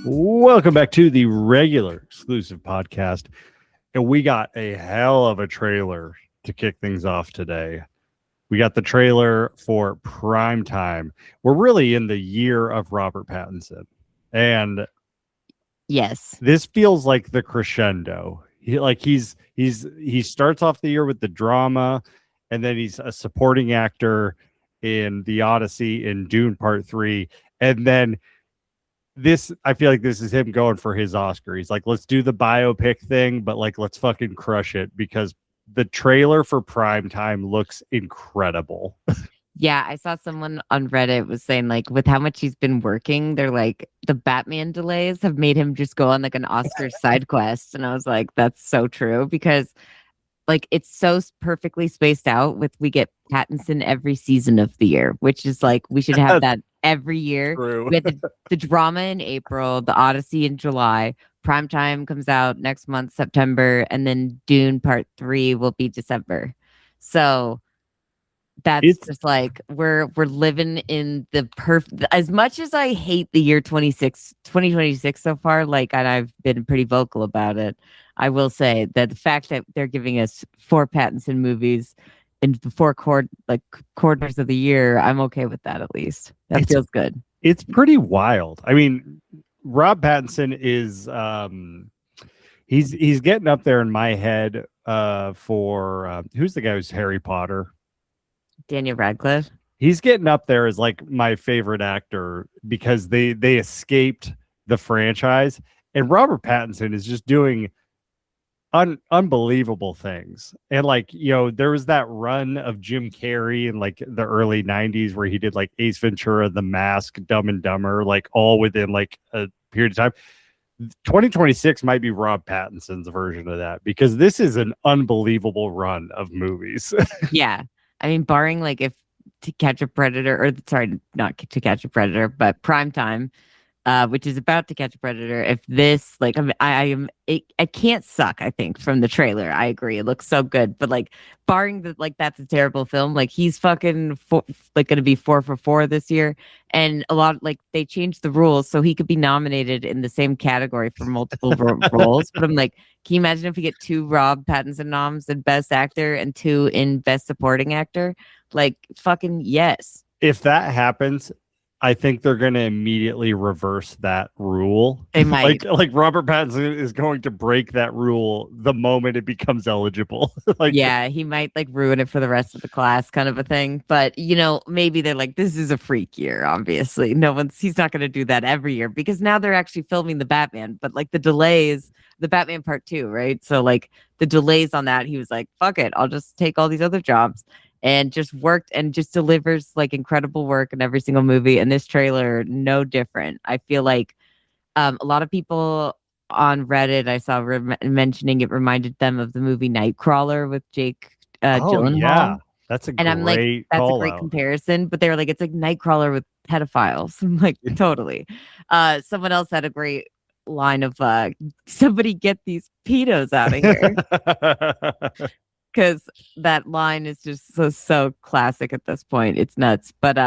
Welcome back to the regular exclusive podcast. And we got a hell of a trailer to kick things off today. We got the trailer for Primetime. We're really in the year of Robert Pattinson. And yes, this feels like the crescendo. He starts off the year with the drama, and then he's a supporting actor in The Odyssey in Dune Part 3. And then I feel like this is him going for his Oscar. He's like, let's do the biopic thing, but like, let's fucking crush it, because the trailer for Primetime looks incredible. yeah. I saw someone on Reddit was saying like, with how much he's been working, they're like the Batman delays have made him just go on like an Oscar side quest, and I was like, that's so true because like it's so perfectly spaced out. We get Pattinson every season of the year, which is like we should have that every year. True. We had the drama in April, the Odyssey in July. Primetime comes out next month, September, and then Dune Part 3 will be December. So that's just like we're living in the perfect. As much as I hate the year 2026 so far, like, and I've been pretty vocal about it, I will say that the fact that they're giving us 4 Pattinson movies in the 4 quarters of the year, I'm okay with that. At least that feels good. It's pretty wild. I mean, Rob Pattinson is he's getting up there in my head for who's the guy who's Harry Potter? Daniel Radcliffe. He's getting up there as like my favorite actor because they escaped the franchise, and Robert Pattinson is just doing unbelievable things. And like, you know, there was that run of Jim Carrey in like the early 90s where he did like Ace Ventura, The Mask, Dumb and Dumber, like all within like a period of time. 2026 might be Rob Pattinson's version of that, because this is an unbelievable run of movies. Yeah. I mean, barring like if To Catch a Predator, or sorry, not To Catch a Predator, but Primetime, which is about To Catch a Predator. If this, like, I can't suck. I think from the trailer, I agree, it looks so good. But like, barring that, like, that's a terrible film. Like, he's fucking going to be 4 for 4 this year, and a lot like they changed the rules so he could be nominated in the same category for multiple roles. But I'm like, can you imagine if we get 2 Rob Pattinson noms in Best Actor and 2 in Best Supporting Actor? Like, fucking yes. If that happens, I think they're going to immediately reverse that rule. They might. like Robert Pattinson is going to break that rule the moment it becomes eligible. Like, yeah, he might like ruin it for the rest of the class, kind of a thing. But you know, maybe they're like, this is a freak year. Obviously, he's not going to do that every year, because now they're actually filming the Batman. But like the delays, the Batman Part 2, right? So like the delays on that, he was like, fuck it, I'll just take all these other jobs. And just worked and just delivers like incredible work in every single movie. And this trailer, no different. I feel like a lot of people on Reddit I saw mentioning it reminded them of the movie Nightcrawler with Jake Gyllenhaal. Yeah, that's a and I'm like, that's a great comparison. But they were like, it's like Nightcrawler with pedophiles. I'm like, totally. Someone else had a great line of somebody get these pedos out of here. Because that line is just so classic at this point. It's nuts. But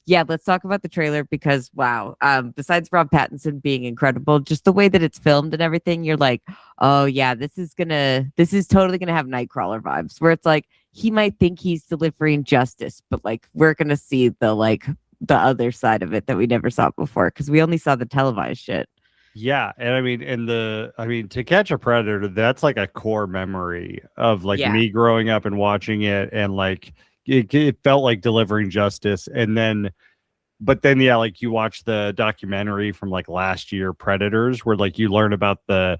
yeah, let's talk about the trailer, because wow, besides Rob Pattinson being incredible, just the way that it's filmed and everything, you're like, oh yeah, this is totally gonna have Nightcrawler vibes, where it's like he might think he's delivering justice, but like we're gonna see the other side of it that we never saw before, because we only saw the televised shit. Yeah, and I mean, To Catch a Predator, that's like a core memory of like me growing up and watching it, and like it felt like delivering justice. And then, but then, yeah, like you watch the documentary from like last year, Predators, where like you learn about the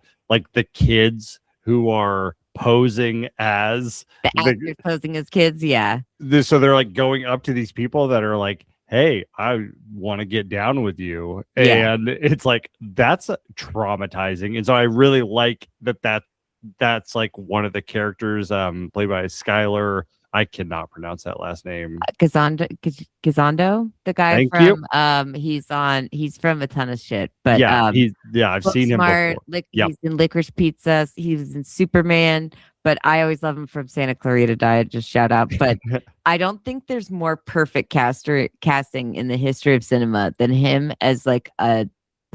kids who are posing as the actors posing as kids. Yeah, so they're like going up to these people that are like, hey, I want to get down with you. And it's like, that's traumatizing. And so I really like that's like one of the characters played by Skylar. I cannot pronounce that last name. Gazondo, the guy he's from a ton of shit. But I've seen him before. He's in Licorice Pizza. He was in Superman. But I always love him from Santa Clarita Diet. Just shout out. But I don't think there's more perfect casting in the history of cinema than him as like a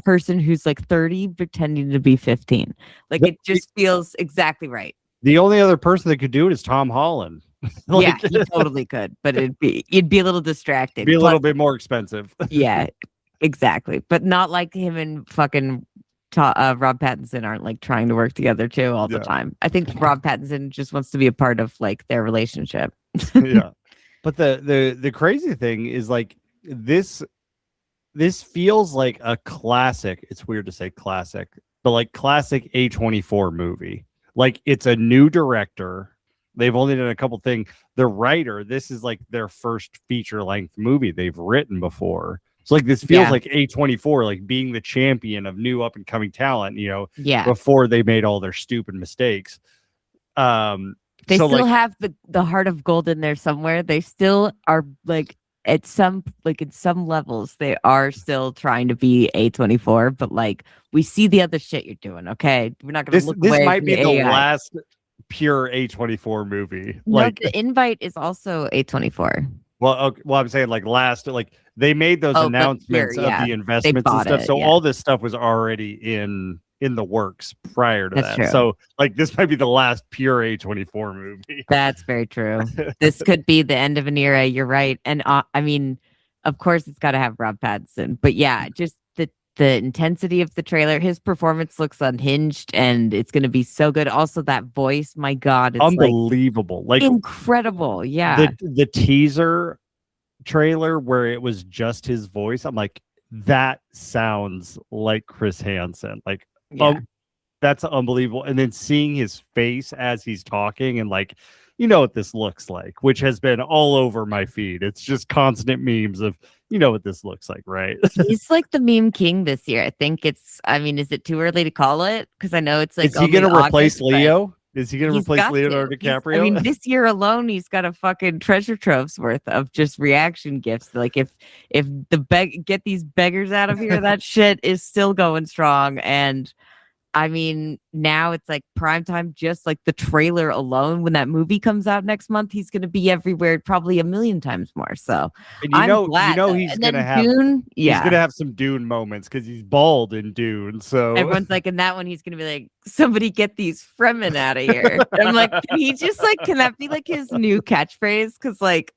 person who's like 30 pretending to be 15. Like it just feels exactly right. The only other person that could do it is Tom Holland. Yeah, he totally could, but it'd be a little distracting. Be a little bit more expensive. Yeah, exactly. But not like him and fucking Rob Pattinson aren't like trying to work together too all the time. I think Rob Pattinson just wants to be a part of like their relationship. Yeah. But the crazy thing is like this feels like a classic. It's weird to say classic, but like classic A24 movie. Like it's a new director. They've only done a couple things. The writer, this is like their first feature length movie they've written before. So like this feels like A24, like being the champion of new up and coming talent, you know, before they made all their stupid mistakes. They still have the heart of gold in there somewhere. They still are like at some in some levels, they are still trying to be A24, but like we see the other shit you're doing. Okay. We're not gonna look away. This might be the last pure A24 movie. No, like the Invite is also A24. Well, okay, well, I'm saying like they made those announcements of the investments and stuff. So all this stuff was already in the works prior to that. True. So like this might be the last pure A24 movie. That's very true. This could be the end of an era. You're right. And I mean, of course it's got to have Rob Pattinson, but yeah, just the intensity of the trailer, his performance looks unhinged and it's going to be so good. Also that voice, my God, it's unbelievable. Like incredible. Yeah. The teaser trailer where it was just his voice, I'm like, that sounds like Chris Hansen. Like, that's unbelievable. And then seeing his face as he's talking and like, you know what this looks like, which has been all over my feed. It's just constant memes of, you know what this looks like, right? He's like the meme king this year. I think is it too early to call it? Because I know it's like, is he going to replace Leo? Is he going to replace Leonardo DiCaprio? This year alone, he's got a fucking treasure troves worth of just reaction gifts. Like if get these beggars out of here, that shit is still going strong. And I mean, now it's like Primetime, just like the trailer alone. When that movie comes out next month, he's going to be everywhere, probably 1,000,000 times more. So and he's going to have Dune, he's going to have some Dune moments because he's bald in Dune. So everyone's like, in that one, he's going to be like, somebody get these Fremen out of here. And I'm like, can that be like his new catchphrase? Because like,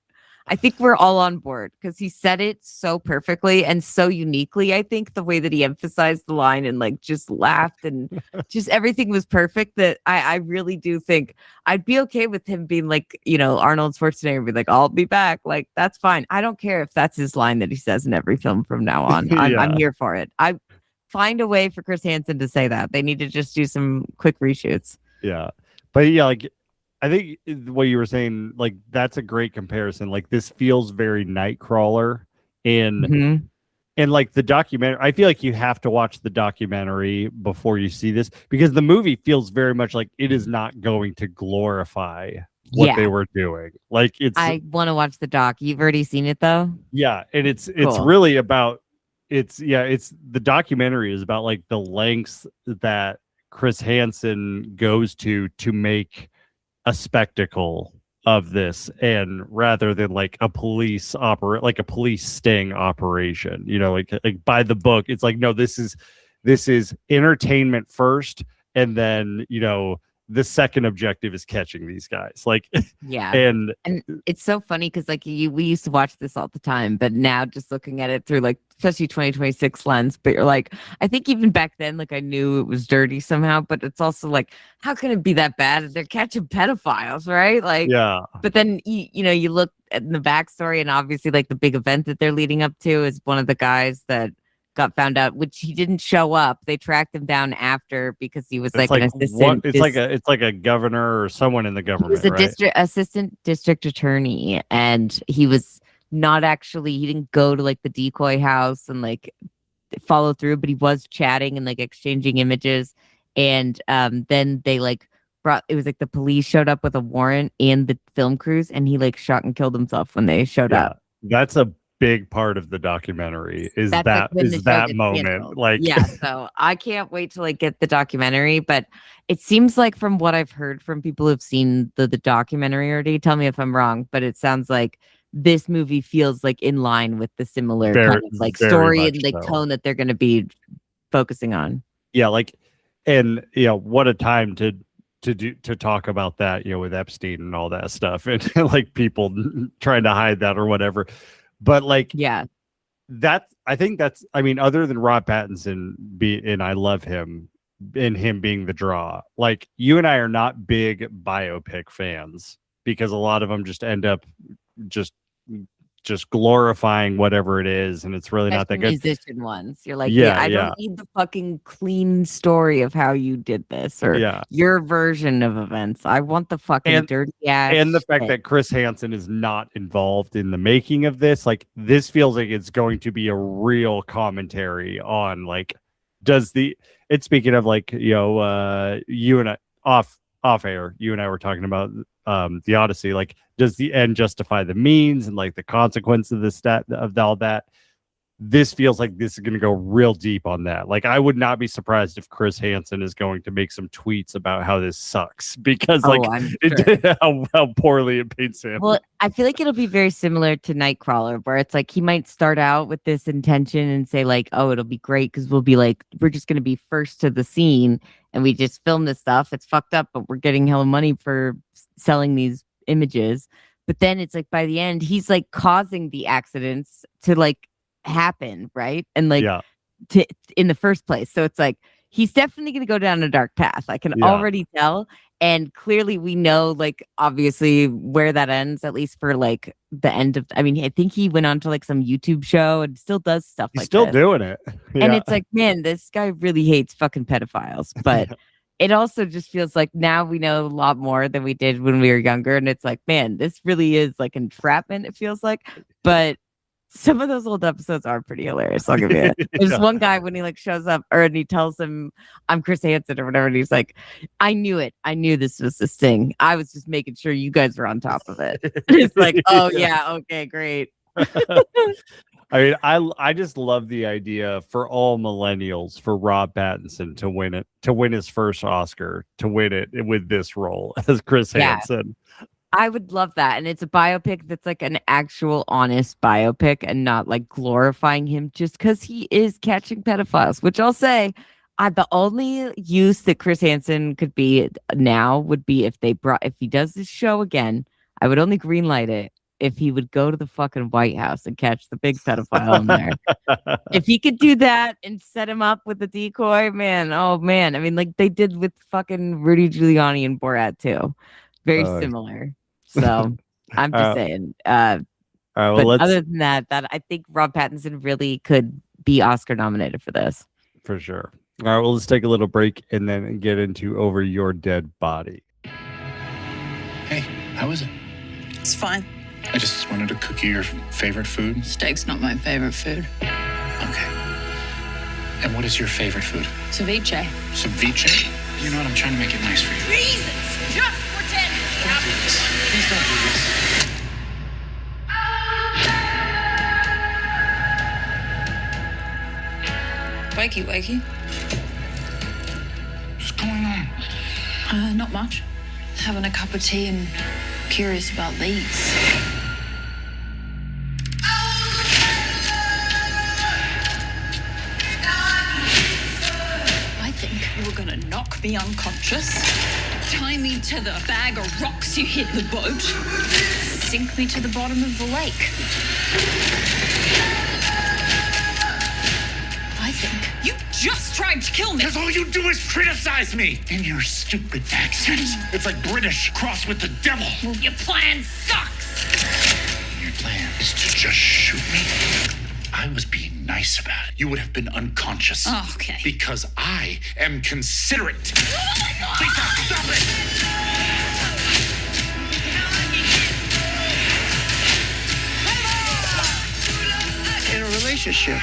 I think we're all on board because he said it so perfectly and so uniquely. I think the way that he emphasized the line and like just laughed and just everything was perfect, that I really do think I'd be okay with him being like, you know, Arnold Schwarzenegger be like, I'll be back. Like, that's fine. I don't care if that's his line that he says in every film from now on. I'm here for it. I find a way for Chris Hansen to say that. They need to just do some quick reshoots. Yeah. But yeah, like, I think what you were saying, like, that's a great comparison. Like, this feels very Nightcrawler and like the documentary. I feel like you have to watch the documentary before you see this because the movie feels very much like it is not going to glorify what they were doing. Like, I want to watch the doc. You've already seen it though? Yeah. And it's really about, the documentary is about like the lengths that Chris Hansen goes to make a spectacle of this, and rather than like a police sting operation, you know, like by the book, it's like, no, this is entertainment first, and then, you know, the second objective is catching these guys. Like, yeah. And it's so funny because like we used to watch this all the time, but now just looking at it through like especially 2026 lens, but you're like, I think even back then, like I knew it was dirty somehow, but it's also like, how can it be that bad? They're catching pedophiles, right? Like, yeah. But then you look at the backstory, and obviously like the big event that they're leading up to is one of the guys that got found out, which he didn't show up. They tracked him down after because he was like an assistant. It's like a governor or someone in the government. He was a assistant district attorney, and he was not actually. He didn't go to like the decoy house and like follow through, but he was chatting and like exchanging images. And then they like it was like the police showed up with a warrant and the film crews, and he like shot and killed himself when they showed up. That's a big part of the documentary is that moment canceled. Like, yeah, so I can't wait to like get the documentary, but it seems like from what I've heard from people who've seen the documentary already, tell me if I'm wrong, but it sounds like this movie feels like in line with the similar kind of like story and like tone that they're going to be focusing on. Yeah, like, and what a time to talk about that, with Epstein and all that stuff, and like people trying to hide that or whatever. But like, yeah, I think that's, I mean, other than Rob Pattinson and I love him, and him being the draw, like, you and I are not big biopic fans because a lot of them just end up just glorifying whatever it is, and it's really not that good. Musician ones, you're like, I don't need the fucking clean story of how you did this or your version of events. I want the fucking dirty ass. And the fact that Chris Hansen is not involved in the making of this, like, this feels like it's going to be a real commentary on, like, it's speaking of, like, you and I off air, you and I were talking about the Odyssey, like, does the end justify the means, and like the consequence of of all that? This feels like this is going to go real deep on that. Like, I would not be surprised if Chris Hansen is going to make some tweets about how this sucks because how poorly it paints him. Well, I feel like it'll be very similar to Nightcrawler, where it's like he might start out with this intention and say like, oh, it'll be great because we'll be like, we're just going to be first to the scene and we just film this stuff. It's fucked up, but we're getting hella money for selling these images. But then it's like by the end, he's like causing the accidents to like happen, right? And like in the first place. So it's like he's definitely going to go down a dark path. I can already tell. And clearly we know, like, obviously where that ends, at least for like the end of, I mean, I think he went on to like some YouTube show and still does stuff he's like still this. Doing it. And it's like, man, this guy really hates fucking pedophiles. But it also just feels like now we know a lot more than we did when we were younger. And it's like, man, this really is like entrapment, it feels like. But some of those old episodes are pretty hilarious. I'll give you it. There's one guy when he like shows up and he tells him, I'm Chris Hansen or whatever. And he's like, I knew it. I knew this was this thing. I was just making sure you guys were on top of it. It's like, oh yeah. Okay, great. I mean, I just love the idea for all millennials for Rob Pattinson to win his first Oscar, to win it with this role as Chris Hansen. I would love that. And it's a biopic that's like an actual honest biopic and not like glorifying him just because he is catching pedophiles, which I'll say the only use that Chris Hansen could be now would be if he does this show again. I would only greenlight it if he would go to the fucking White House and catch the big pedophile in there. If he could do that and set him up with the decoy, man, oh man. I mean, like they did with fucking Rudy Giuliani and Borat too. Very similar. So I'm just saying. But other than that, I think Rob Pattinson really could be Oscar nominated for this. For sure. All right, well, let's take a little break and then get into Over Your Dead Body. Hey, how is it? It's fine. I just wanted to cook you your favorite food. Steak's not my favorite food. Okay. And what is your favorite food? Ceviche. Ceviche? You know what? I'm trying to make it nice for you. Reasons! Just pretend! Don't do this. Please don't do this. Wakey, wakey. What's going on? Not much. Having a cup of tea and curious about these. I think you were gonna knock me unconscious, tie me to the bag of rocks you hit the boat, sink me to the bottom of the lake. I think you just tried to kill me. Because all you do is criticize me in your stupid accent. It's like British crossed with the devil. Well, your plan sucks. Your plan is to just shoot me. I was being nice about it. You would have been unconscious. Oh, okay. Because I am considerate. Oh my God! Lisa, stop it! In a relationship,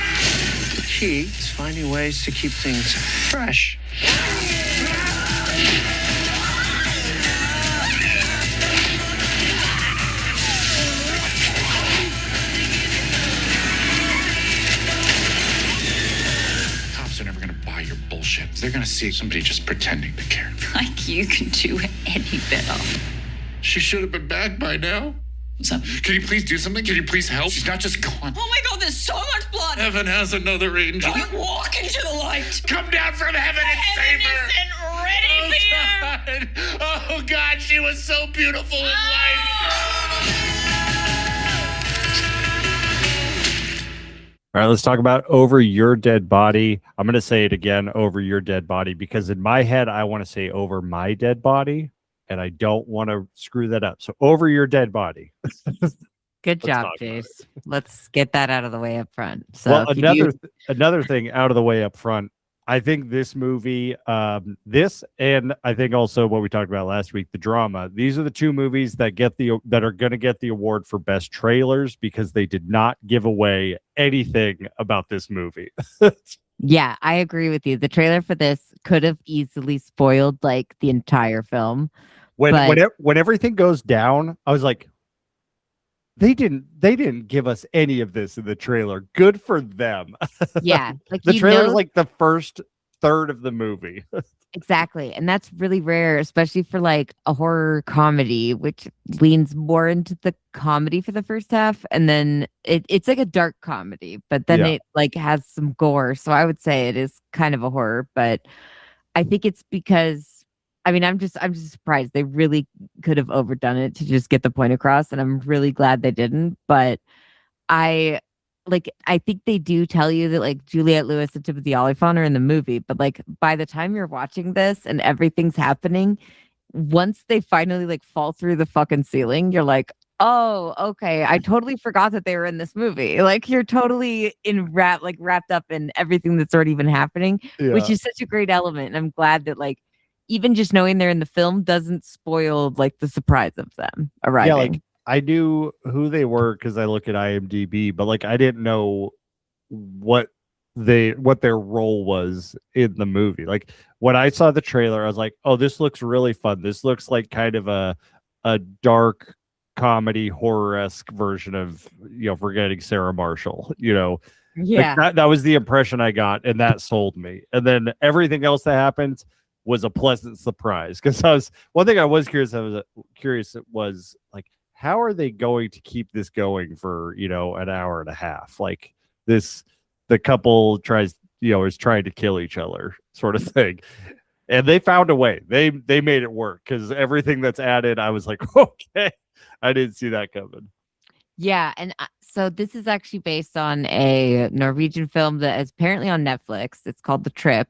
the key is finding ways to keep things fresh. Cops are never going to buy your bullshit. They're going to see somebody just pretending to care. Like you can do any better. She should have been back by now. What's up? Can you please do something? Can you please help? She's not just gone. Oh my god, there's so much blood! Heaven has another angel. Don't walk into the light! Come down from heaven and save her. Heaven isn't ready for you! God. Oh God, she was so beautiful in life. All right, let's talk about Over Your Dead Body. I'm going to say it again, Over Your Dead Body, because in my head, I want to say Over My Dead Body, and I don't want to screw that up. So Over Your Dead Body. Good job, Jace. Let's get that out of the way up front. So well, another thing out of the way up front, I think this movie, this and I think also what we talked about last week, the drama. These are the two movies that are going to get the award for best trailers because they did not give away anything about this movie. Yeah, I agree with you. The trailer for this could have easily spoiled like the entire film. When everything goes down, I was like, they didn't give us any of this in the trailer. Good for them. Yeah, like the trailer is like the first third of the movie. Exactly. And that's really rare, especially for like a horror comedy, which leans more into the comedy for the first half. And then it's like a dark comedy, but then it like has some gore. So I would say it is kind of a horror, but I think it's because I'm just surprised. They really could have overdone it to just get the point across. And I'm really glad they didn't. But I think they do tell you that like Juliette Lewis and Timothy Olyphant are in the movie, but like by the time you're watching this and everything's happening, once they finally like fall through the fucking ceiling, you're like, oh, okay. I totally forgot that they were in this movie. Like you're totally wrapped up in everything that's already been happening, which is such a great element. And I'm glad that like even just knowing they're in the film doesn't spoil like the surprise of them arriving. Yeah, like I knew who they were because I look at IMDb, but like I didn't know what their role was in the movie. Like when I saw the trailer, I was like, "Oh, this looks really fun. This looks like kind of a dark comedy horror-esque version of Forgetting Sarah Marshall." Yeah, like that was the impression I got, and that sold me. And then everything else that happened was a pleasant surprise because one thing I was curious was like, how are they going to keep this going for an hour and a half? Like the couple is trying to kill each other sort of thing, and they found a way. They made it work because everything that's added, I was like, okay, I didn't see that coming. Yeah, and so this is actually based on a Norwegian film that is apparently on Netflix. It's called The Trip.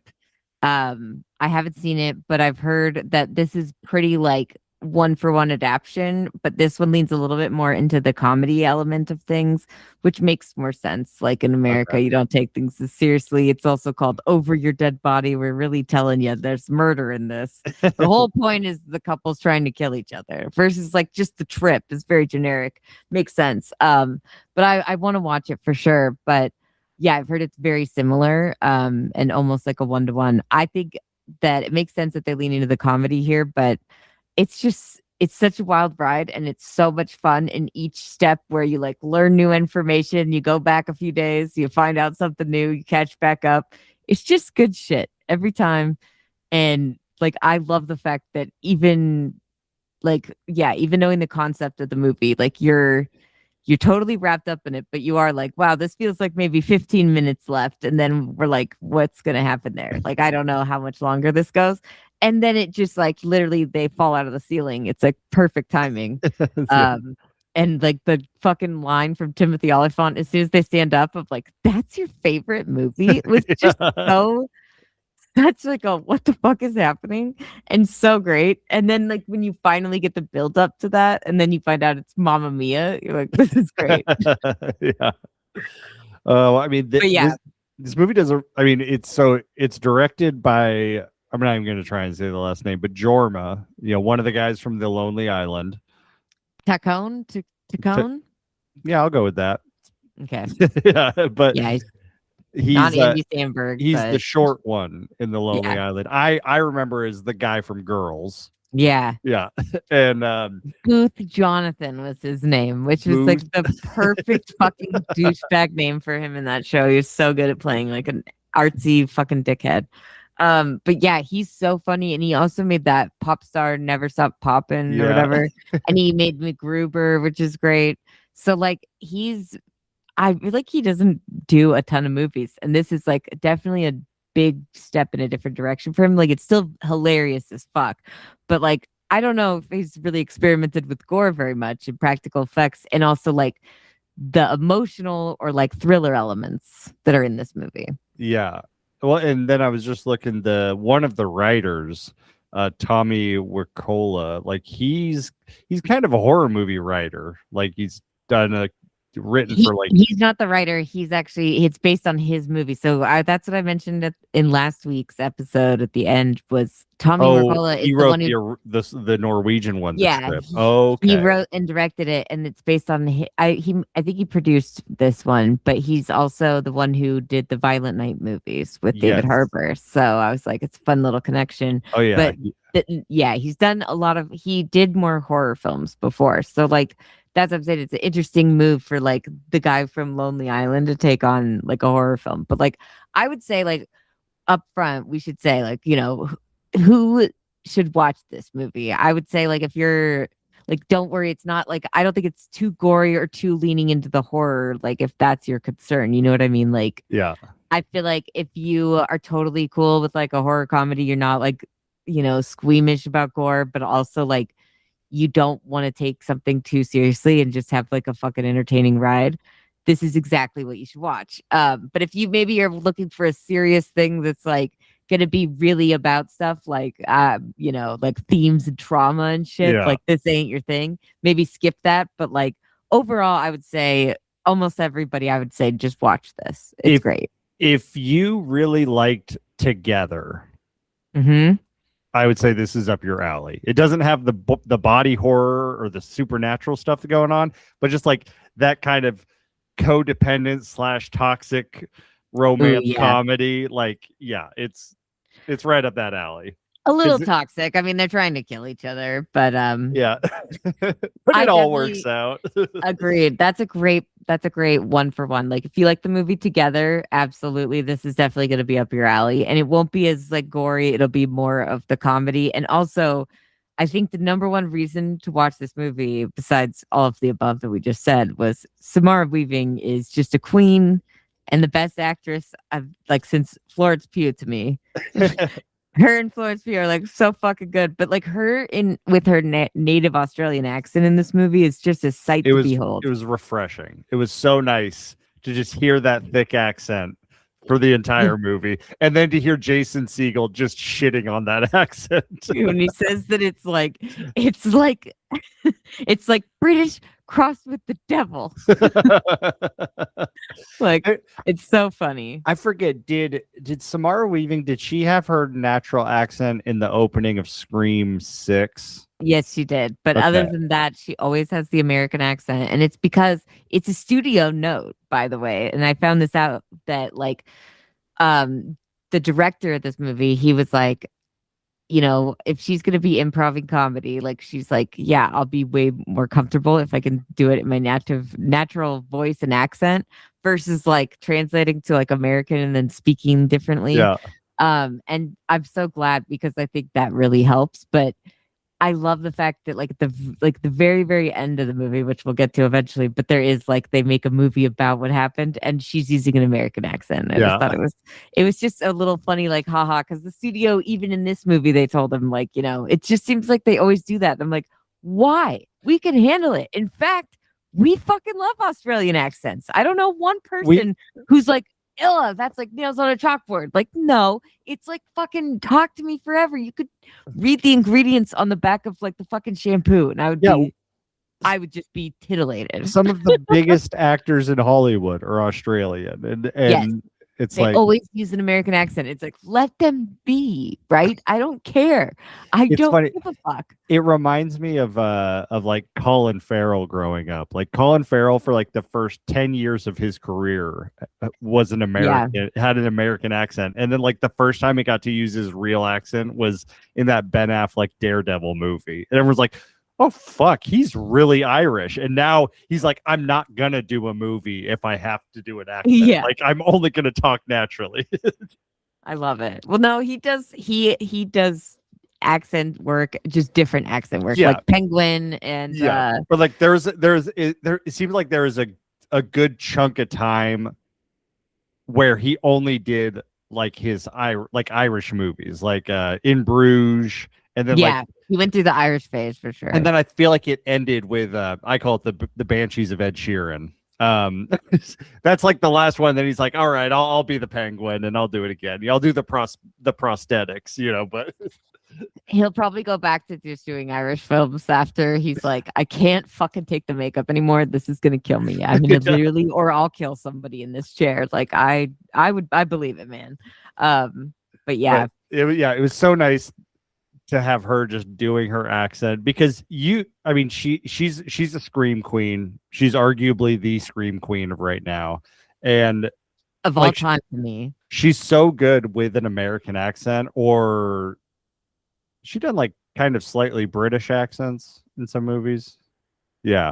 I haven't seen it, but I've heard that this is pretty like one-for-one adaptation, but this one leans a little bit more into the comedy element of things, which makes more sense. Like in America, you don't take things as seriously. It's also called Over Your Dead Body. We're really telling you there's murder in this. The whole point is the couple's trying to kill each other versus like just the trip is very generic. Makes sense. But I want to watch it for sure. But yeah, I've heard it's very similar and almost like a one-to-one. I think that it makes sense that they lean into the comedy here, but it's such a wild ride and it's so much fun in each step where you like learn new information, you go back a few days, you find out something new, you catch back up. It's just good shit every time. And like I love the fact that even knowing the concept of the movie, like you're totally wrapped up in it, but you are like, wow, this feels like maybe 15 minutes left. And then we're like, what's going to happen there? Like, I don't know how much longer this goes. And then it just like literally they fall out of the ceiling. It's like perfect timing. And like the fucking line from Timothy Olyphant as soon as they stand up of like, that's your favorite movie. It was just such like a what the fuck is happening and so great. And then like when you finally get the build up to that and then you find out it's Mamma Mia, you're like, this is great. Yeah. I mean, this movie doesn't. I mean, it's directed by. I'm not even going to try and say the last name, but Jorma, one of the guys from The Lonely Island. Tacone? Yeah, I'll go with that. Okay. Yeah, but yeah, he's not Andy Samberg. He's the short one in The Lonely Island. I remember as the guy from Girls. Yeah. Yeah. And Booth Jonathan was his name, which was like the perfect fucking douchebag name for him in that show. He was so good at playing like an artsy fucking dickhead. But yeah, he's so funny, and he also made that Pop Star Never Stop Poppin' or Yeah. whatever, and he made MacGruber, which is great. So like I feel like he doesn't do a ton of movies, and this is like definitely a big step in a different direction for him. Like it's still hilarious as fuck, but like I don't know if he's really experimented with gore very much and practical effects, and also like the emotional or like thriller elements that are in this movie. Yeah. Well, and then I was just looking, the one of the writers, Tommy Wirkola, like he's kind of a horror movie writer. Like he's written for like He's not the writer. He's actually it's based on his movie. So that's what I mentioned in last week's episode at the end was Tommy Wirkola is he the wrote one who the Norwegian one. yeah he wrote and directed it, and it's based on I think he produced this one, but he's also the one who did the Violent Night movies with David Harbour. So I was like, it's a fun little connection. Oh yeah, but he's done he did more horror films before. So like that's what I'm saying. It's an interesting move for like the guy from Lonely Island to take on like a horror film. But like I would say like up front, we should say like, who should watch this movie? I would say like if you're like, don't worry, it's not like I don't think it's too gory or too leaning into the horror, like if that's your concern. You know what I mean? Like I feel like if you are totally cool with like a horror comedy, you're not like, squeamish about gore, but also like you don't want to take something too seriously and just have like a fucking entertaining ride, this is exactly what you should watch. But if you're looking for a serious thing that's like going to be really about stuff like, like themes and trauma and shit, like this ain't your thing, maybe skip that. But like overall, I would say almost everybody, I would say just watch this. It's great. If you really liked Together, I would say this is up your alley. It doesn't have the body horror or the supernatural stuff going on, but just like that kind of codependent / toxic romance comedy. Like, it's right up that alley. A little toxic. I mean, they're trying to kill each other, but but it all works out. Agreed. That's a great 1-for-1. Like if you like the movie Together, absolutely, this is definitely going to be up your alley, and it won't be as like gory. It'll be more of the comedy, and also, I think the number one reason to watch this movie, besides all of the above that we just said, was Samara Weaving is just a queen and the best actress I've like since Florence Pugh to me. Her and Florence Pugh are like so fucking good, but like her with her native Australian accent in this movie is just a sight to behold. It was refreshing. It was so nice to just hear that thick accent for the entire movie, and then to hear Jason Segel just shitting on that accent when he says that it's like it's like British crossed with the devil. Like it's so funny. I forget, did Samara Weaving, did she have her natural accent in the opening of Scream 6? Yes, she did. But other than that, she always has the American accent, and it's because it's a studio note, by the way. And I found this out that like the director of this movie, he was like, if she's going to be improv comedy, like she's like, yeah, I'll be way more comfortable if I can do it in my natural voice and accent versus like translating to like American and then speaking differently. Yeah. And I'm so glad because I think that really helps. But I love the fact that like the very, very end of the movie, which we'll get to eventually, but there is like they make a movie about what happened and she's using an American accent. I just thought it was just a little funny, like haha, because the studio, even in this movie, they told him like, it just seems like they always do that. And I'm like, why? We can handle it. In fact, we fucking love Australian accents. I don't know one person who's like, Illa, that's like nails on a chalkboard. Like, no, it's like fucking talk to me forever. You could read the ingredients on the back of like the fucking shampoo, and I would just be titillated. Some of the biggest actors in Hollywood are Australian, and yes. It's they like always use an American accent. It's like, let them be, right? I don't care. I don't give a fuck. It reminds me of like Colin Farrell growing up. Like Colin Farrell for like the first 10 years of his career was an American, had an American accent. And then like the first time he got to use his real accent was in that Ben Affleck Daredevil movie. And everyone's like, oh fuck, he's really Irish. And now he's like, I'm not gonna do a movie if I have to do an accent. Like I'm only gonna talk naturally. I love it. Well, no, he does. He does accent work, just different accent work, Yeah. like Penguin and But like it seems like there is a good chunk of time where he only did like his Irish movies, like In Bruges, and then yeah, he went through the Irish phase for sure. and then I feel like it ended with I call it the Banshees of Ed Sheeran. That's like the last one. Then he's like, all right, I'll be the Penguin and I'll do it again. I'll do the prosthetics, but He'll probably go back to just doing Irish films after he's like, I can't fucking take the makeup anymore. This is gonna kill me. I'm gonna literally, or I'll kill somebody in this chair. Like I believe it, man. But yeah, it was so nice to have her just doing her accent because she's a scream queen. She's arguably the scream queen of right now, and of all time to me, she's so good with an American accent, or she done like kind of slightly British accents in some movies. Yeah.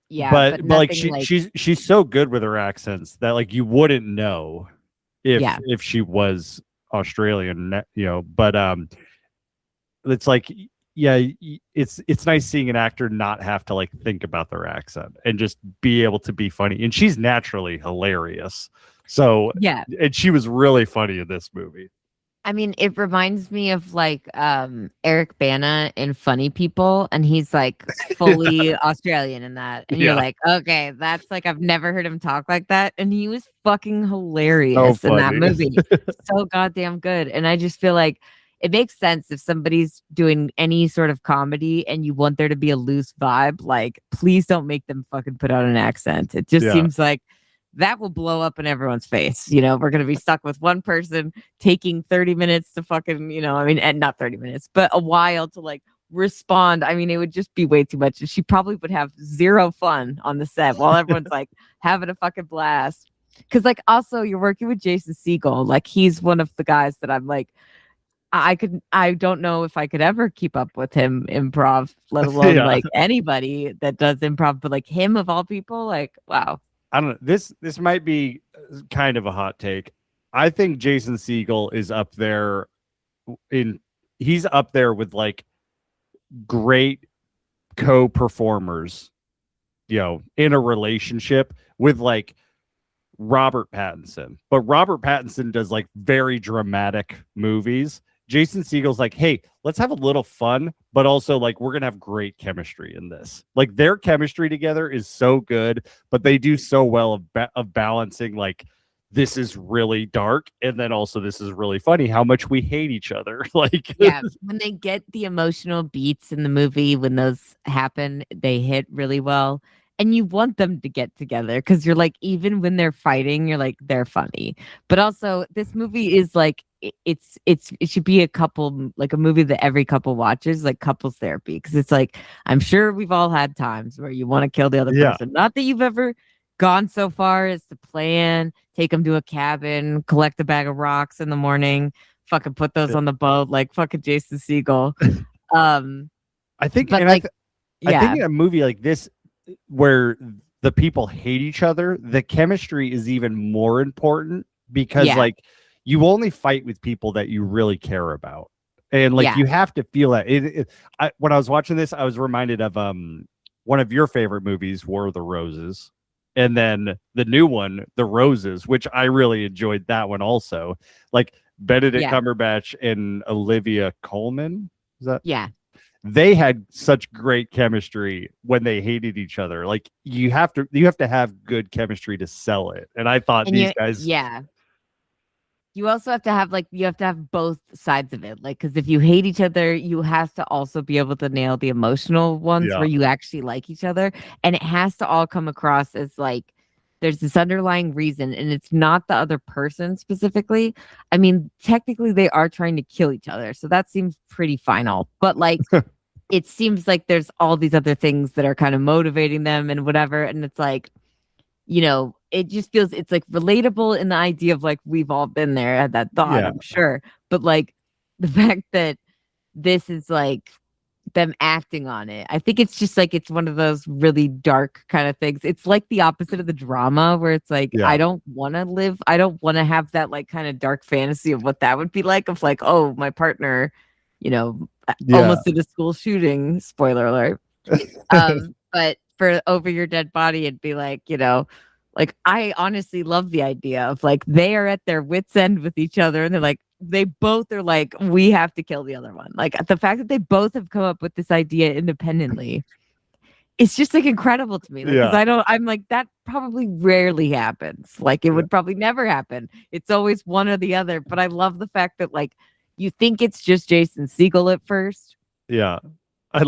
But like she's so good with her accents that like you wouldn't know if she was Australian, but it's like it's nice seeing an actor not have to like think about their accent and just be able to be funny, and she's naturally hilarious. So yeah, and she was really funny in this movie. I mean, it reminds me of like Eric Bana in Funny People, and he's like fully Australian in that. And you're like, okay, that's like I've never heard him talk like that. And he was fucking hilarious in that movie. So goddamn good. And I just feel like it makes sense if somebody's doing any sort of comedy and you want there to be a loose vibe, like please don't make them fucking put out an accent. It just seems like that will blow up in everyone's face. We're going to be stuck with one person taking 30 minutes to fucking, and not 30 minutes, but a while to like respond. I mean, it would just be way too much. And she probably would have zero fun on the set while everyone's like having a fucking blast. Cause like also you're working with Jason Segel. Like he's one of the guys that I'm like, I don't know if I could ever keep up with him improv, let alone like anybody that does improv, but like him of all people, like, wow. I don't know. This might be kind of a hot take. I think Jason Segel is up there he's up there with like great co-performers, in a relationship with like Robert Pattinson. But Robert Pattinson does like very dramatic movies. Jason Segel's like, hey, let's have a little fun, but also like we're gonna have great chemistry in this. Like their chemistry together is so good, but they do so well of balancing like this is really dark and then also this is really funny. How much we hate each other. Like when they get the emotional beats in the movie, when those happen, they hit really well. And you want them to get together because you're like, even when they're fighting, you're like, they're funny. But also, this movie is like, it should be a couple, like a movie that every couple watches, like couples therapy. Because it's like, I'm sure we've all had times where you want to kill the other person. Not that you've ever gone so far as to plan, take them to a cabin, collect a bag of rocks in the morning, fucking put those on the boat, like fucking Jason Segel. I think in a movie like this, where the people hate each other, the chemistry is even more important because like you only fight with people that you really care about, and like you have to feel that. When I was watching this, I was reminded of one of your favorite movies, War of the Roses, and then the new one, The Roses, which I really enjoyed that one also. Like Benedict Cumberbatch and Olivia Colman. Is that they had such great chemistry when they hated each other. Like you have to have good chemistry to sell it. And I thought these guys, you also have to have both sides of it. Like, because if you hate each other, you have to also be able to nail the emotional ones where you actually like each other, and it has to all come across as like there's this underlying reason, and it's not the other person specifically. I mean, technically they are trying to kill each other, so that seems pretty final. But like, it seems like there's all these other things that are kind of motivating them and whatever. And it's like, it just feels it's like relatable in the idea of like we've all been there at that thought, I'm sure. But like the fact that this is like them acting on it. I think it's just like it's one of those really dark kind of things. It's like the opposite of the drama where it's like Yeah. I don't want to have that like kind of dark fantasy of what that would be like of like, oh, my partner, almost did a school shooting, spoiler alert. But for Over Your Dead Body, it'd be like, like I honestly love the idea of like they are at their wits' end with each other and they're like they both are like, we have to kill the other one. Like the fact that they both have come up with this idea independently, it's just like incredible to me. Like, because I'm like, that probably rarely happens. Like it would probably never happen. It's always one or the other. But I love the fact that like you think it's just Jason Segel at first. Yeah. I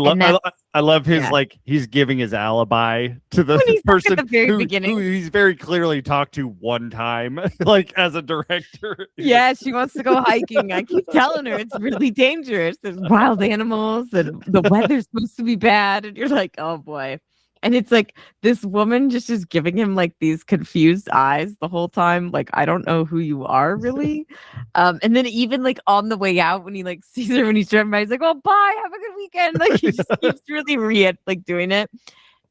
love his like he's giving his alibi to the person at the very beginning. who he's very clearly talked to one time, like as a director. Yeah, she wants to go hiking. I keep telling her it's really dangerous. There's wild animals and the weather's supposed to be bad. And you're like, oh boy. And it's like this woman just is giving him like these confused eyes the whole time. Like, I don't know who you are really. And then even like on the way out when he like sees her when he's driving by, he's like, oh, bye, have a good weekend. Like he just keeps really like doing it.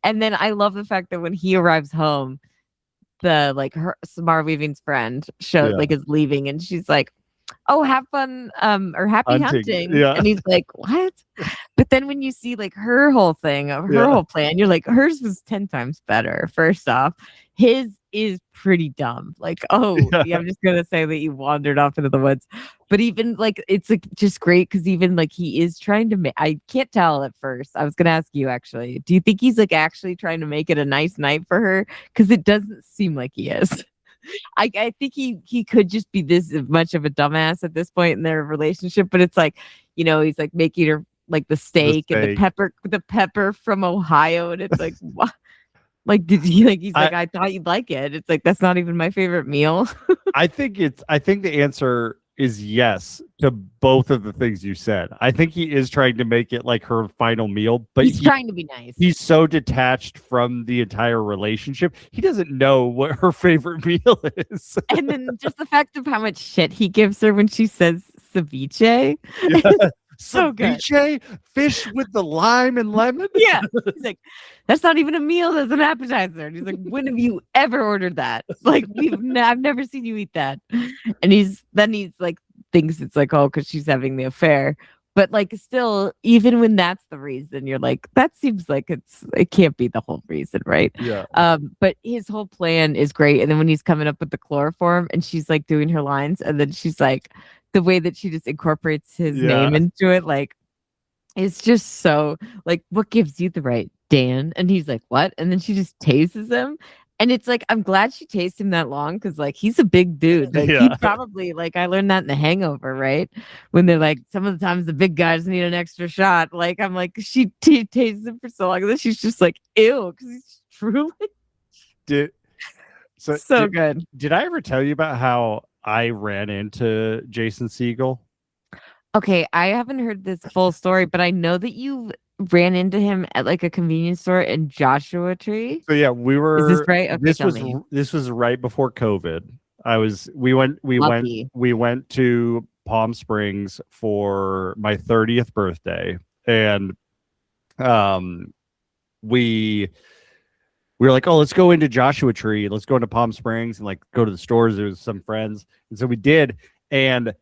And then I love the fact that when he arrives home, the like her Samara Weaving's friend like is leaving and she's like, oh, have fun or happy hunting. Yeah. And he's like, what? But then when you see like her whole thing, her whole plan, you're like, hers was 10 times better. First off, his is pretty dumb. Like, oh, yeah, I'm just gonna say that you wandered off into the woods. But even like it's like just great because even like he is trying to make, I can't tell at first. I was gonna ask you actually, do you think he's like actually trying to make it a nice night for her? Because it doesn't seem like he is. I think he could just be this much of a dumbass at this point in their relationship, but it's like, he's like making her like the steak and the pepper from Ohio, and it's like, what? Like, did he like? He's like, I thought you'd like it. It's like that's not even my favorite meal. I think the answer is yes to both of the things you said. I think he is trying to make it like her final meal, but he's trying to be nice. He's so detached from the entire relationship. He doesn't know what her favorite meal is. And then just the fact of how much shit he gives her when she says ceviche. Yeah. So good. Ceviche, fish with the lime and lemon. Yeah. He's like, that's not even a meal, that's an appetizer. And he's like, when have you ever ordered that? Like, I've never seen you eat that. And he's like thinks it's like, oh, because she's having the affair. But like still, even when that's the reason, you're like, that seems like it can't be the whole reason, right? Yeah. But his whole plan is great. And then when he's coming up with the chloroform and she's like doing her lines, and then she's like, the way that she just incorporates his name into it, like it's just so like, what gives you the right, Dan? And he's like, what? And then she just tases him. And it's like, I'm glad she tased him that long because like he's a big dude. Like he probably like I learned that in The Hangover, right? When they're like, some of the times the big guys need an extra shot. Like I'm like, she tased him for so long, and then she's just like, ew, because he's truly so good. Did I ever tell you about how I ran into Jason Segel? Okay, I haven't heard this full story, but I know that you ran into him at like a convenience store in Joshua Tree. So yeah, we were. Is this right? Okay, this was right before COVID. We went to Palm Springs for my 30th birthday, and we were like, oh, let's go into Joshua Tree. Let's go into Palm Springs and like go to the stores. There was some friends. And so we did. And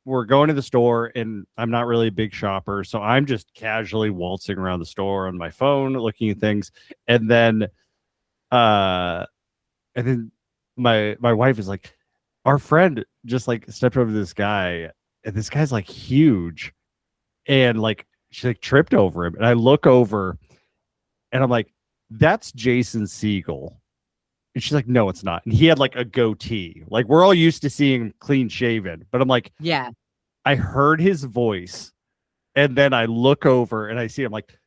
we're going to the store, and I'm not really a big shopper. So I'm just casually waltzing around the store on my phone, looking at things. And then my wife is like, our friend just like stepped over this guy, and this guy's like huge. And like, she like tripped over him. And I look over and I'm like, that's Jason Segel. And she's like, no, it's not. And he had like a goatee. Like we're all used to seeing him clean shaven. But I'm like, yeah. I heard his voice. And then I look over and I see him like,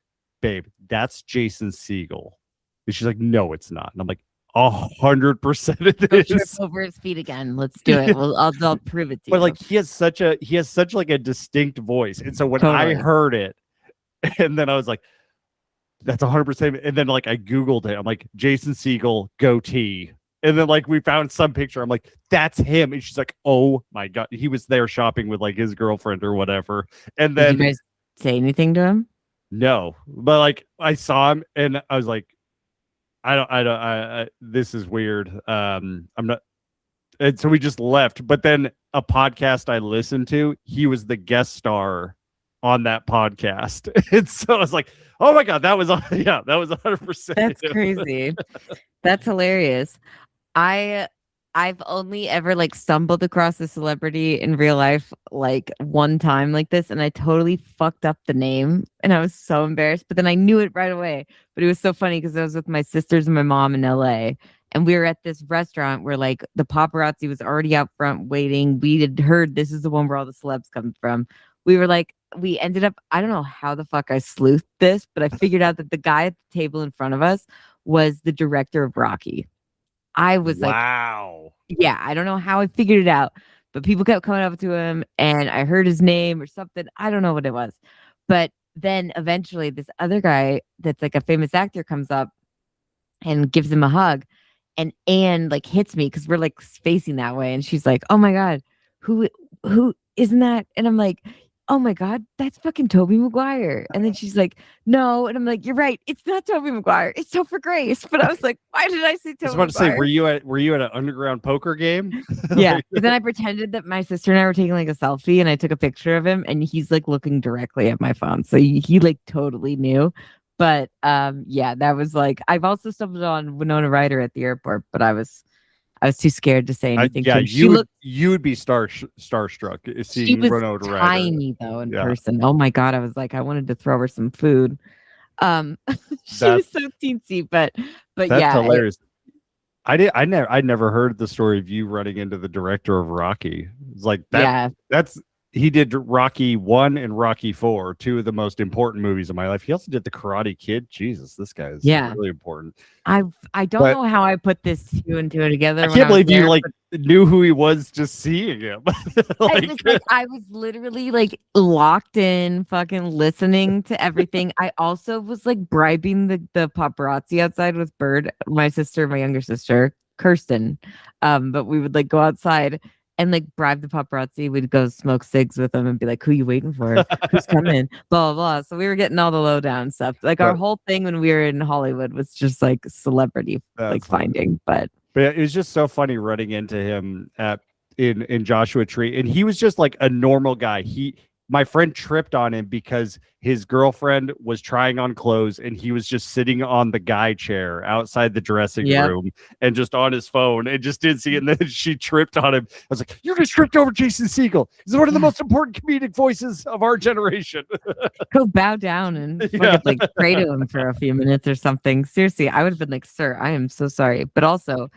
babe, that's Jason Segel. And she's like, no, it's not. And I'm like, 100% it is. Trip over his feet again. Let's do it. I'll prove it to you. But like he has such like a distinct voice. And so when I heard it, and then I was like, that's 100%. And then like I Googled it. I'm like, Jason Segel goatee. And then like we found some picture. I'm like, that's him. And she's like, oh my God. He was there shopping with like his girlfriend or whatever. And then did you guys say anything to him? No, but like I saw him and I was like, this is weird. I'm not. And so we just left. But then a podcast I listened to, he was the guest star on that podcast. And so I was like, oh my God, that was 100%. That's crazy. That's hilarious. I've only ever like stumbled across a celebrity in real life like one time like this, and I totally fucked up the name and I was so embarrassed, but then I knew it right away. But it was so funny because I was with my sisters and my mom in LA, and we were at this restaurant where like the paparazzi was already out front waiting. We had heard this is the one where all the celebs come from. We were like, we ended up, I don't know how the fuck I sleuthed this, but I figured out that the guy at the table in front of us was the director of Rocky. I was like, wow. Yeah, I don't know how I figured it out, but people kept coming up to him and I heard his name or something. I don't know what it was. But then eventually this other guy that's like a famous actor comes up and gives him a hug, and Anne like hits me because we're like facing that way. And she's like, oh my God, who isn't that? And I'm like, oh my God, that's fucking Tobey Maguire. And then she's like, no. And I'm like, you're right. It's not Tobey Maguire. It's Topher Grace. But I was like, why did I say Tobey I was about to Maguire? say, were you at an underground poker game? Yeah. But then I pretended that my sister and I were taking like a selfie, and I took a picture of him, and he's like looking directly at my phone. So he like totally knew. But yeah, that was like, I've also stumbled on Winona Ryder at the airport, but I was too scared to say anything. Yeah, to her. you would be starstruck seeing She was Winona Ryder. tiny though in person. Oh my God, I was like, I wanted to throw her some food. She was so teensy, but that's yeah, hilarious. I never heard the story of you running into the director of Rocky. It's like that. Yeah. He did Rocky 1 and Rocky 4, two of the most important movies of my life. He also did The Karate Kid. Jesus, this guy is really important. I don't know how I put this two and two together. I can't believe you like knew who he was just seeing him. I was literally like locked in, fucking listening to everything. I also was like bribing the paparazzi outside with Bird, my younger sister, Kirsten. But we would like go outside and like bribe the paparazzi. We'd go smoke cigs with them and be like, who you waiting for? Who's coming? Blah, blah, blah. So we were getting all the lowdown stuff. Like our whole thing when we were in Hollywood was just like celebrity like finding. But it was just so funny running into him in Joshua Tree. And he was just like a normal guy. My friend tripped on him because his girlfriend was trying on clothes and he was just sitting on the guy chair outside the dressing room and just on his phone and just didn't see it. And then she tripped on him. I was like, you just tripped over Jason Segel. He's one of the most important comedic voices of our generation. Go bow down and like pray to him for a few minutes or something. Seriously, I would have been like, sir, I am so sorry. But also,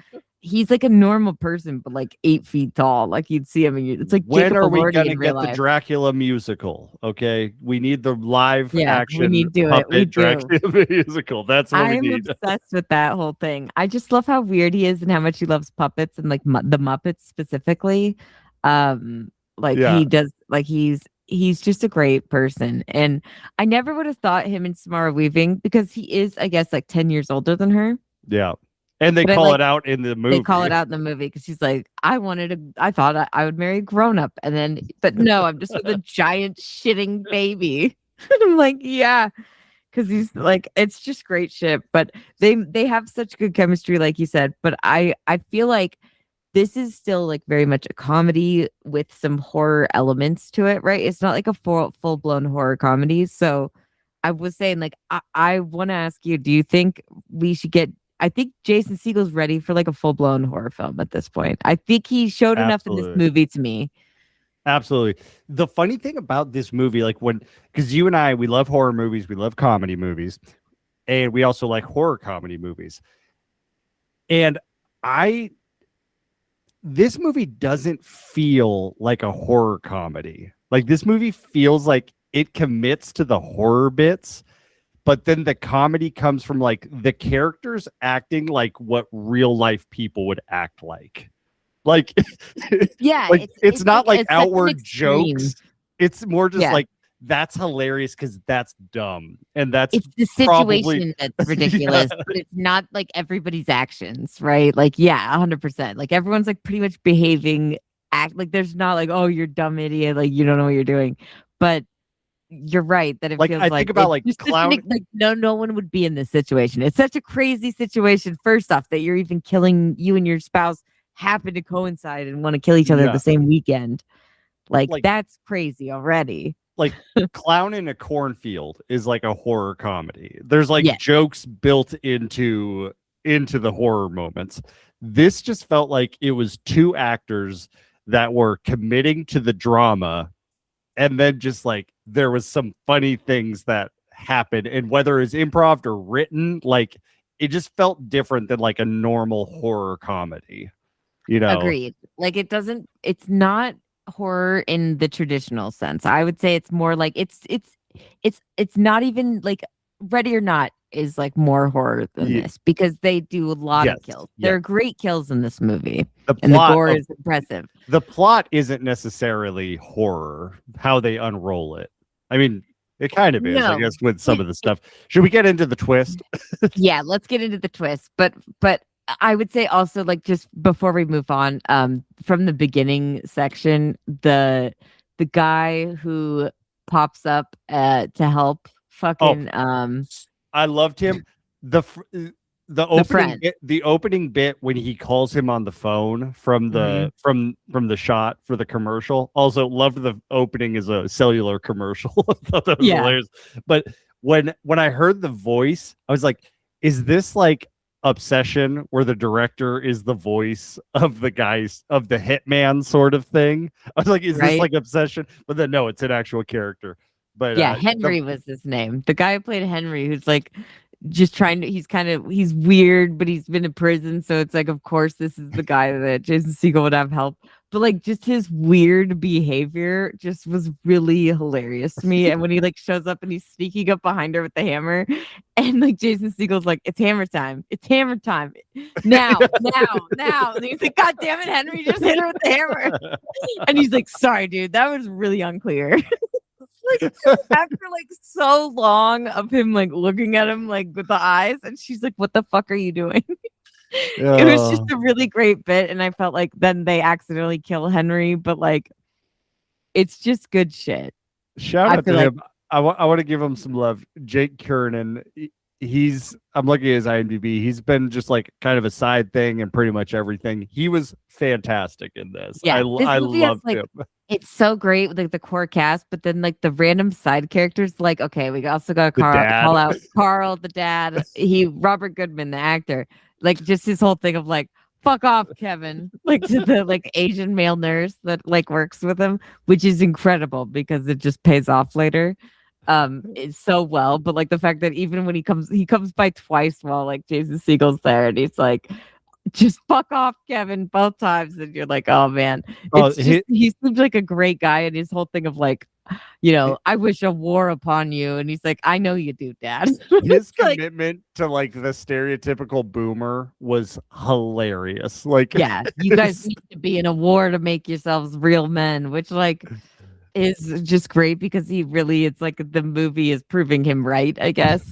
he's like a normal person, but like 8 feet tall. Like you'd see him, and it's like, when Jacob are we Elordi going to get life. the Dracula musical? Okay, we need the live action. We need to do it. We Dracula musical. That's what we need. I'm obsessed with that whole thing. I just love how weird he is and how much he loves puppets and like the Muppets specifically. He does. Like he's just a great person, and I never would have thought him and Samara Weaving, because he is, I guess, like 10 years older than her. Yeah. And they call it out in the movie. They call it out in the movie because she's like, I thought I would marry a grown up, but no, I'm just with a giant shitting baby. And I'm like, yeah, because he's like, it's just great shit. But they have such good chemistry, like you said. But I feel like this is still like very much a comedy with some horror elements to it, right? It's not like a full blown horror comedy. So I was saying, like, I want to ask you, do you think we should get? I think Jason Segel's ready for like a full-blown horror film at this point. I think he showed enough in this movie to me. Absolutely. The funny thing about this movie, like because you and I, we love horror movies, we love comedy movies, and we also like horror comedy movies. And this movie doesn't feel like a horror comedy. Like this movie feels like it commits to the horror bits, but then the comedy comes from like the characters acting like what real life people would act like. Like, yeah, like it's not like outward jokes. It's more just like, that's hilarious because that's dumb. And it's the situation that's ridiculous, but it's not like everybody's actions, right? Like, 100%. Like everyone's like pretty much behaving, like there's not like, oh, you're dumb idiot, like you don't know what you're doing. But you're right that it Like, feels I like think about, like, just clown- like no one would be in this situation. It's such a crazy situation. First off, that you're even killing you and your spouse happen to coincide and want to kill each other Yeah. the same weekend. Like Like- that's crazy already. Like Clown in a Cornfield is like a horror comedy. There's like Yes. jokes built into the horror moments. This just felt like it was two actors that were committing to the drama, and then just like there was some funny things that happened, and whether it's improv or written, like it just felt different than like a normal horror comedy. You know, Agreed. Like it's not horror in the traditional sense. I would say it's more like it's not even like Ready or Not is like more horror than Ye- this because they do a lot Yes, of kills. yeah. There are great kills in this movie. the And the plot gore of- is impressive. the plot isn't necessarily horror, how they unroll it. I mean, it kind of is, I No. guess, with some of the stuff. Should we get into the twist? Yeah, let's get into the twist. But I would say also like just before we move on, from the beginning section, the guy who pops up to help fucking I loved him. The opening friend. bit, the opening bit when he calls him on the phone from the from the shot for the commercial. Also loved the opening as a cellular commercial. I thought that was Yeah. hilarious. But when I heard the voice, I was like, is this like Obsession where the director is the voice of the guys of the hitman sort of thing? I was like, is this Right. like Obsession? But then no, it's an actual character. But yeah, the- Henry was his name. The guy who played Henry, who's like just trying to, he's weird, but he's been in prison. So it's like, of course, this is the guy that Jason Segel would have help. But like just his weird behavior just was really hilarious to me. And when he like shows up and he's sneaking up behind her with the hammer, and like Jason Segel's like, it's hammer time. It's hammer time. Now. And he's like, God damn it, Henry just hit her with the hammer. And he's like, sorry, dude, that was really unclear. Like after like so long of him like looking at him like with the eyes, and she's like, what the fuck are you doing? It was just a really great bit, and I felt like then they accidentally kill Henry, but like it's just good shit. Shout I out to feel like- him. I want to give him some love. Jake Kernan, I'm looking at his IMDb. He's been just like kind of a side thing in pretty much everything. He was fantastic in this. Yeah, I this movie has, loved like, him. It's so great with like the core cast, but then like the random side characters, like okay, we also got to The dad. call out Carl, the dad. Robert Goodman, the actor, like just his whole thing of like fuck off, Kevin, like to the like Asian male nurse that like works with him, which is incredible because it just pays off later. It's so well, but like the fact that even when he comes by twice while like Jason Segel's there, and he's like, just fuck off, Kevin, both times, and you're like, oh man, it's he seems like a great guy, and his whole thing of like, I wish a war upon you, and he's like, I know you do, Dad. His like- commitment to like the stereotypical boomer was hilarious. Like, Yeah, you guys need to be in a war to make yourselves real men, which like is just great because it's like the movie is proving him right, I guess.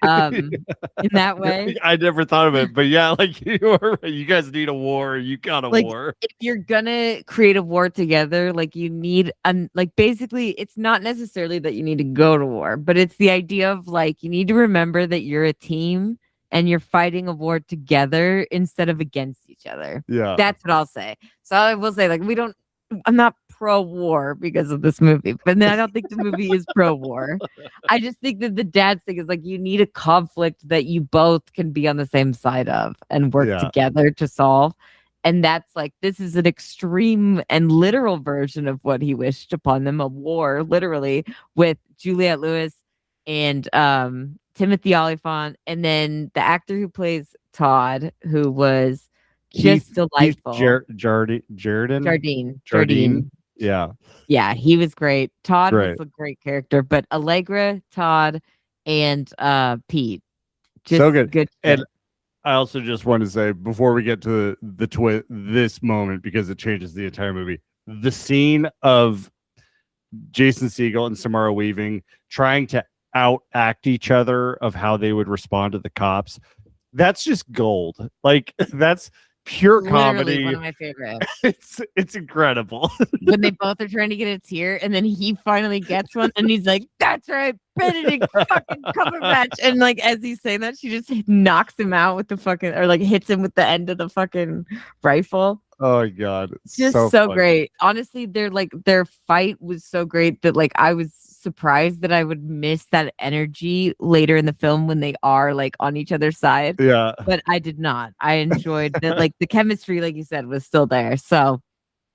In that way. I never thought of it, but yeah, like you guys need a war. You got a Like, war. If you're gonna create a war together, like you need like basically it's not necessarily that you need to go to war, but it's the idea of like you need to remember that you're a team and you're fighting a war together instead of against each other. Yeah. That's what I'll say. So I will say, like, I'm not pro-war because of this movie, but then I don't think the movie is pro-war. I just think that the dad's thing is like you need a conflict that you both can be on the same side of and work Yeah. together to solve. And that's like, this is an extreme and literal version of what he wished upon them, a war, literally, with Juliette Lewis and Timothy Olyphant, and then the actor who plays Todd, who was just delightful. Jardine. Yeah. He was great. Todd Great. was a great character, but Allegra, Todd, and Pete, just So good. Good And shit. I also just want to say before we get to this moment, because it changes the entire movie, the scene of Jason Segel and Samara Weaving trying to outact each other of how they would respond to the cops. That's just gold. Like that's pure Literally comedy. one of my favorites. It's incredible. When they both are trying to get a tear, and then he finally gets one, and he's like, "That's right, Benedict fucking Cumberbatch." And like as he's saying that, she just knocks him out with the fucking, or like hits him with the end of the fucking rifle. Oh my god, It's just so so funny. great. Honestly, their fight was so great that like I was surprised that I would miss that energy later in the film when they are like on each other's side. Yeah, But I did not. I enjoyed that, like the chemistry, like you said, was still there. So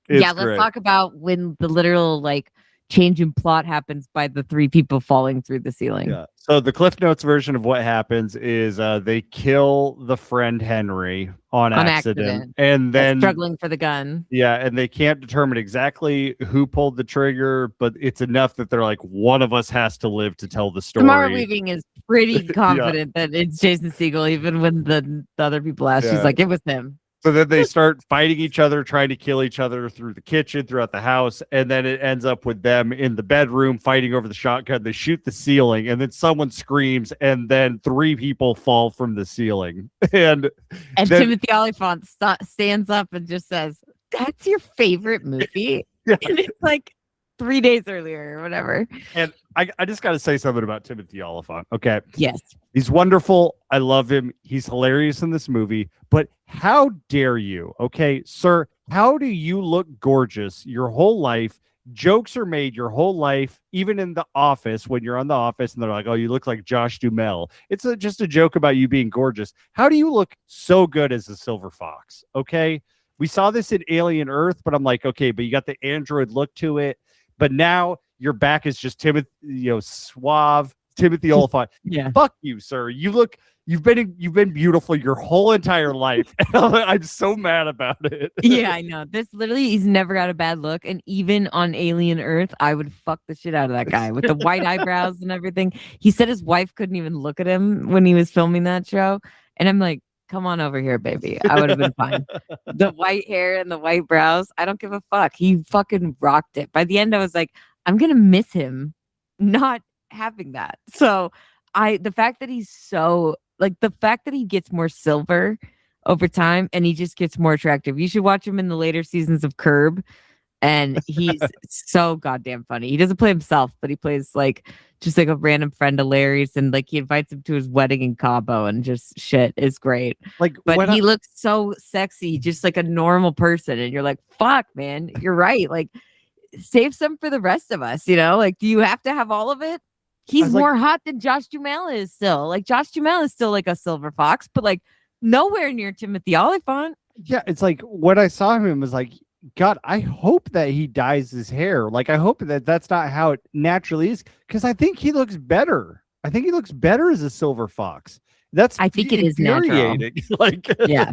it's yeah, let's great. talk about when the literal like change in plot happens by the three people falling through the ceiling. Yeah. So the Cliff Notes version of what happens is they kill the friend Henry on accident, and then struggling for the gun. Yeah, and they can't determine exactly who pulled the trigger, but it's enough that they're like, one of us has to live to tell the story. Samara Weaving is pretty confident that it's Jason Segel, even when the other people ask, she's like, it was him. So then they start fighting each other, trying to kill each other through the kitchen, throughout the house. And then it ends up with them in the bedroom fighting over the shotgun. They shoot the ceiling, and then someone screams, and then three people fall from the ceiling. And then, Timothy Olyphant stands up and just says, "That's your favorite movie?" Yeah. And it's like 3 days earlier or whatever. And I just got to say something about Timothy Olyphant. Okay. Yes. He's wonderful. I love him. He's hilarious in this movie. But how dare you? Okay, sir, how do you look gorgeous your whole life? Jokes are made your whole life, even in The Office, when you're on The Office and they're like, oh, you look like Josh Duhamel. It's just a joke about you being gorgeous. How do you look so good as a silver fox? Okay. We saw this in Alien Earth, but I'm like, okay, but you got the android look to it. But now your back is just Timothy, suave Timothy Olyphant. Yeah. Fuck you, sir. You've been beautiful your whole entire life. I'm so mad about it. Yeah, I know. This literally, he's never got a bad look. And even on Alien Earth, I would fuck the shit out of that guy with the white eyebrows and everything. He said his wife couldn't even look at him when he was filming that show. And I'm like, come on over here, baby. I would have been fine. The white hair and the white brows, I don't give a fuck. He fucking rocked it. By the end, I was like, I'm going to miss him not having that. So the fact that he's so, like, the fact that he gets more silver over time and he just gets more attractive. You should watch him in the later seasons of Curb, and he's so goddamn funny. He doesn't play himself, but he plays like just like a random friend of Larry's, and like he invites him to his wedding in Cabo, and just shit is great. Like, but he looks so sexy, just like a normal person, and you're like, fuck, man, you're right. Like, save some for the rest of us, like, do you have to have all of it? He's more hot than Josh Duhamel is still. Like, Josh Duhamel is still like a silver fox, but like nowhere near Timothy Olyphant. Yeah, it's like when I saw him, it was like, God, I hope that he dyes his hair. Like, I hope that that's not how it naturally is, because I think he looks better. I think he looks better as a silver fox. I think it is natural. Like, yeah,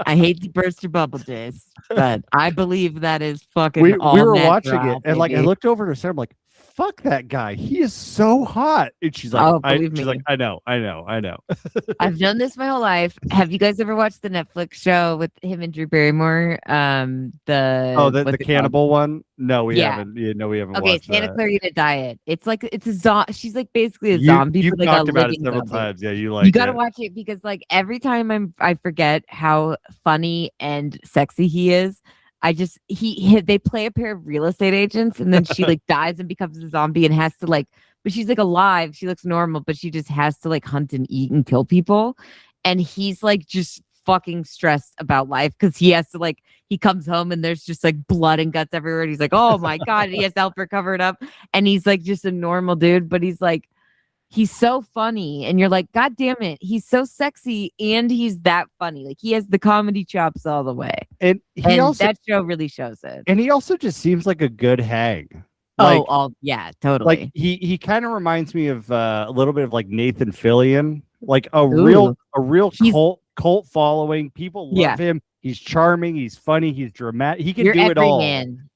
I hate to burst your bubble, Jace, but I believe that is fucking. We were natural, watching it, and baby. like I looked over to Sarah, I'm like, fuck that guy. He is so hot. And she's like, she's like, I know. I've done this my whole life. Have you guys ever watched the Netflix show with him and Drew Barrymore? The cannibal one? No, we haven't. Yeah, no, we haven't. Okay, watched Santa that. Clarita Diet. It's like it's a zombie. She's like basically a zombie. You've but like talked a about it living several zombie. times. Yeah, you like. You got to watch it because like every time I forget how funny and sexy he is. They play a pair of real estate agents, and then she like dies and becomes a zombie and has to like, but she's like alive. She looks normal, but she just has to like hunt and eat and kill people. And he's like just fucking stressed about life because he has to like, he comes home and there's just like blood and guts everywhere. And he's like, oh my God. And he has to help her cover it up. And he's like just a normal dude, but he's like, he's so funny. And you're like, God damn it. He's so sexy and he's that funny. Like he has the comedy chops all the way. And that show really shows it. And he also just seems like a good hang. Yeah, totally. Like he kind of reminds me of a little bit of like Nathan Fillion, like a real cult following. People love him. He's charming. He's funny. He's dramatic. He can do it all.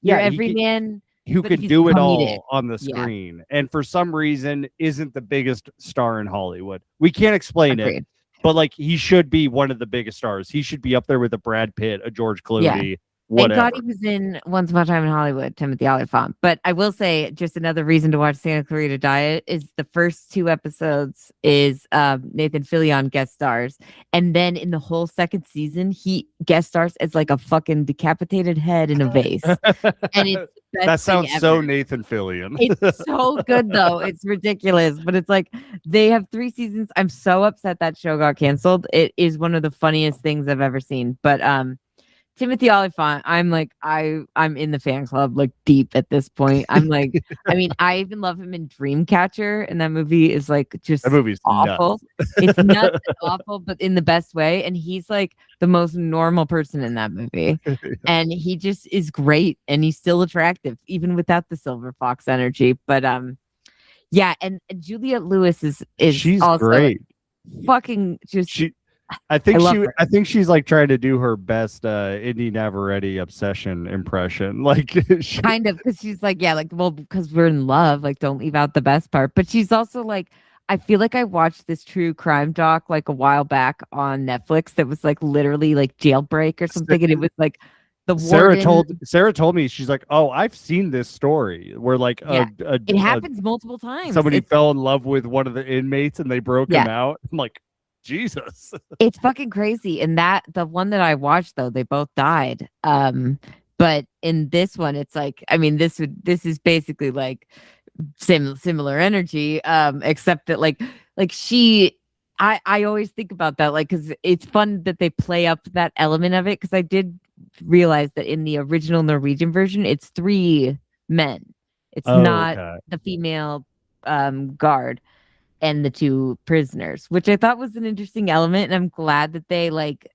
You're every man who could do it all on the screen, and for some reason isn't the biggest star in Hollywood. We can't explain it, but like he should be one of the biggest stars. He should be up there with a Brad Pitt, a George Clooney. Thank God whatever. he was in Once Upon a Time in Hollywood, Timothy Olyphant. But I will say, just another reason to watch Santa Clarita Diet is the first 2 episodes is Nathan Fillion guest stars, and then in the whole second season, he guest stars as like a fucking decapitated head in a vase, and it's the best That thing sounds so ever. Nathan Fillion. It's so good though. It's ridiculous, but it's like they have 3 seasons. I'm so upset that show got canceled. It is one of the funniest things I've ever seen. But Timothy Olyphant, I'm like, I'm in the fan club, like deep at this point. I'm like, I mean, I even love him in Dreamcatcher, and that movie is like just That movie's awful. nuts. It's nuts and awful, but in the best way. And he's like the most normal person in that movie. And he just is great, and he's still attractive, even without the silver fox energy. But yeah, and Juliette Lewis is She's also great. fucking just I think love her. I think she's like trying to do her best Indy Navarrete obsession impression. Like kind of, because she's like, yeah, like, well, because we're in love, like, don't leave out the best part. But she's also like, I feel like I watched this true crime doc like a while back on Netflix that was like literally like Jailbreak or something, and it was like the warden. Sarah told me, she's like, oh, I've seen this story where like it happens multiple times. Somebody fell in love with one of the inmates and they broke him out. I'm like, Jesus. It's fucking crazy. And that the one that I watched though, they both died. But in this one, it's like, I mean, this is basically like similar energy, except that like I always think about that, like, because it's fun that they play up that element of it, because I did realize that in the original Norwegian version, it's 3 men. It's not the female guard and the 2 prisoners, which I thought was an interesting element. And I'm glad that they like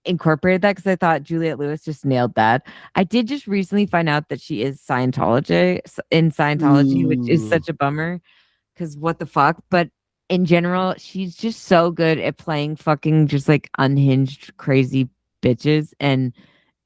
incorporated that, because I thought Juliette Lewis just nailed that. I did just recently find out that she is Scientology, which is such a bummer, because what the fuck. But in general, she's just so good at playing fucking just like unhinged, crazy bitches. And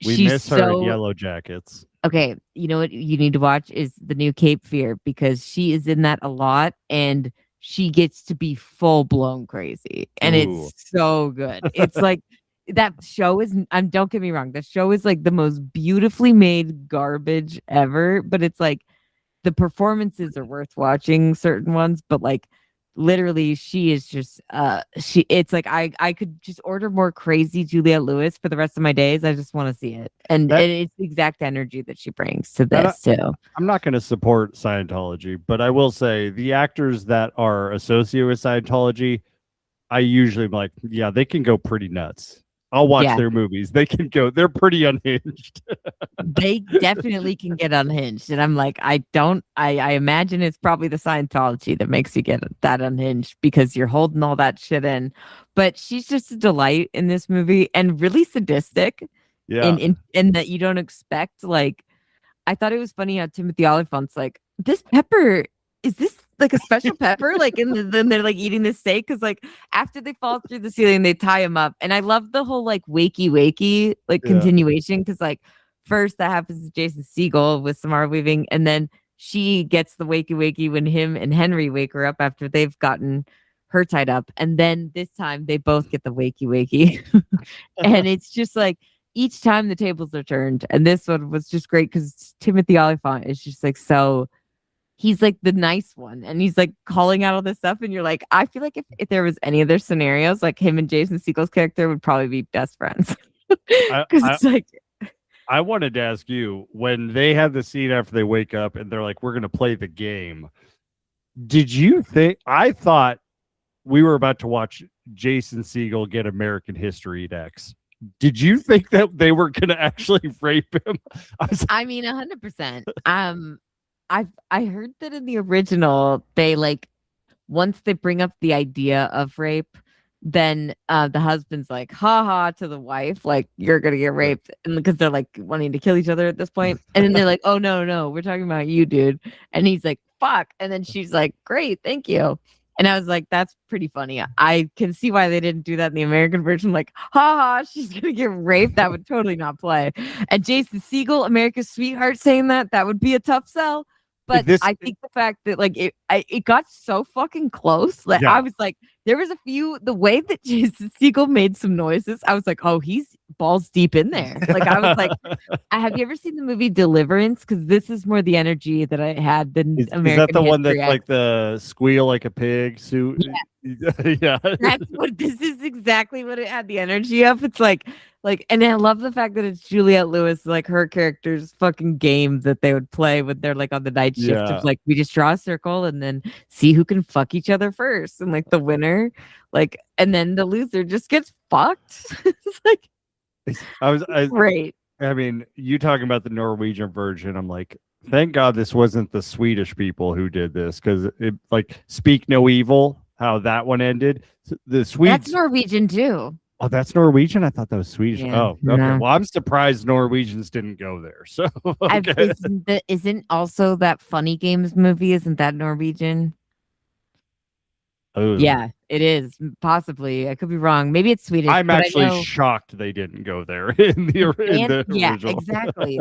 we she's miss her in Yellow Jackets. Okay, you know what you need to watch is the new Cape Fear, because she is in that a lot, and she gets to be full blown crazy, and it's so good. It's like that show is. Don't get me wrong, the show is like the most beautifully made garbage ever, but it's like the performances are worth watching, certain ones, but like literally she is just it's like I could just order more crazy Juliette Lewis for the rest of my days. I just want to see it, and it's the exact energy that she brings to this too. I'm not going to support Scientology, but I will say the actors that are associated with Scientology, I usually am like, yeah, they can go pretty nuts. I'll watch their movies. They can go. They're pretty unhinged. They definitely can get unhinged. And I'm like, I imagine it's probably the Scientology that makes you get that unhinged, because you're holding all that shit in. But she's just a delight in this movie, and really sadistic. Yeah. In that you don't expect. Like, I thought it was funny how Timothy Olyphant's like, this pepper, is this like a special pepper? Like, and then they're like eating the steak, because like after they fall through the ceiling, they tie him up. And I love the whole like wakey like continuation, because like first that happens to Jason Segel with Samara Weaving, and then she gets the wakey when him and Henry wake her up after they've gotten her tied up, and then this time they both get the wakey and it's just like each time the tables are turned. And this one was just great, because Timothy Olyphant is just like so. He's like the nice one, and he's like calling out all this stuff, and you're like, I feel like if there was any other scenarios, like him and Jason Segel's character would probably be best friends. Because it's like, I wanted to ask you, when they have the scene after they wake up and they're like, we're going to play the game, did you think, I thought we were about to watch Jason Segel get American History X. Did you think that they were going to actually rape him? I mean, 100%. I heard that in the original, they like, once they bring up the idea of rape, then the husband's like, ha to the wife, like, you're gonna get raped, and because they're like wanting to kill each other at this point, and then they're like, oh no, we're talking about you, dude, and he's like, fuck, and then she's like, great, thank you. And I was like, that's pretty funny. I can see why they didn't do that in the American version. Like, she's going to get raped. That would totally not play. And Jason Segel, America's sweetheart, saying that would be a tough sell. But I think the fact that like it got so fucking close. Like I was like, there was a few, the way that Jason Segel made some noises, I was like, oh, he's balls deep in there. Like I was like, have you ever seen the movie Deliverance? Because this is more the energy that I had than Is American that the one History that's X. like the squeal like a pig suit? Yeah. That's what this is exactly what it had the energy of. It's like, and I love the fact that it's Juliette Lewis, like her character's fucking game that they would play when they're like on the night shift Yeah. of like, we just draw a circle and then see who can fuck each other first. And like the winner, like, and then the loser just gets fucked. It's like, great. I mean, you talking about the Norwegian version, I'm like, thank God this wasn't the Swedish people who did this, because it like Speak No Evil, how that one ended. The Swedes. That's Norwegian too. Oh, that's Norwegian? I thought that was Swedish. Yeah, Oh, okay. no. Well, I'm surprised Norwegians didn't go there. So okay. Isn't also that Funny Games movie? Isn't that Norwegian? Oh. Yeah, it is. Possibly. I could be wrong. Maybe it's Swedish. I'm but I actually know- shocked they didn't go there in the yeah, original. exactly.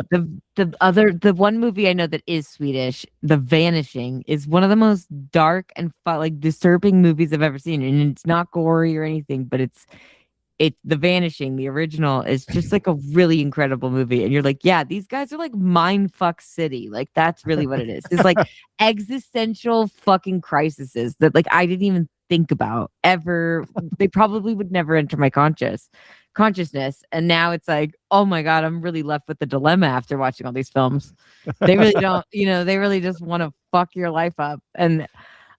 The one movie I know that is Swedish, The Vanishing, is one of the most dark and like disturbing movies I've ever seen. And it's not gory or anything, but it's The Vanishing, the original, is just like a really incredible movie. And you're like, yeah, these guys are like mindfuck city. Like that's really what it is. It's like existential fucking crises that like I didn't even think about ever. They probably would never enter my consciousness. And now it's like, oh my God, I'm really left with the dilemma after watching all these films. They really don't, they really just want to fuck your life up. And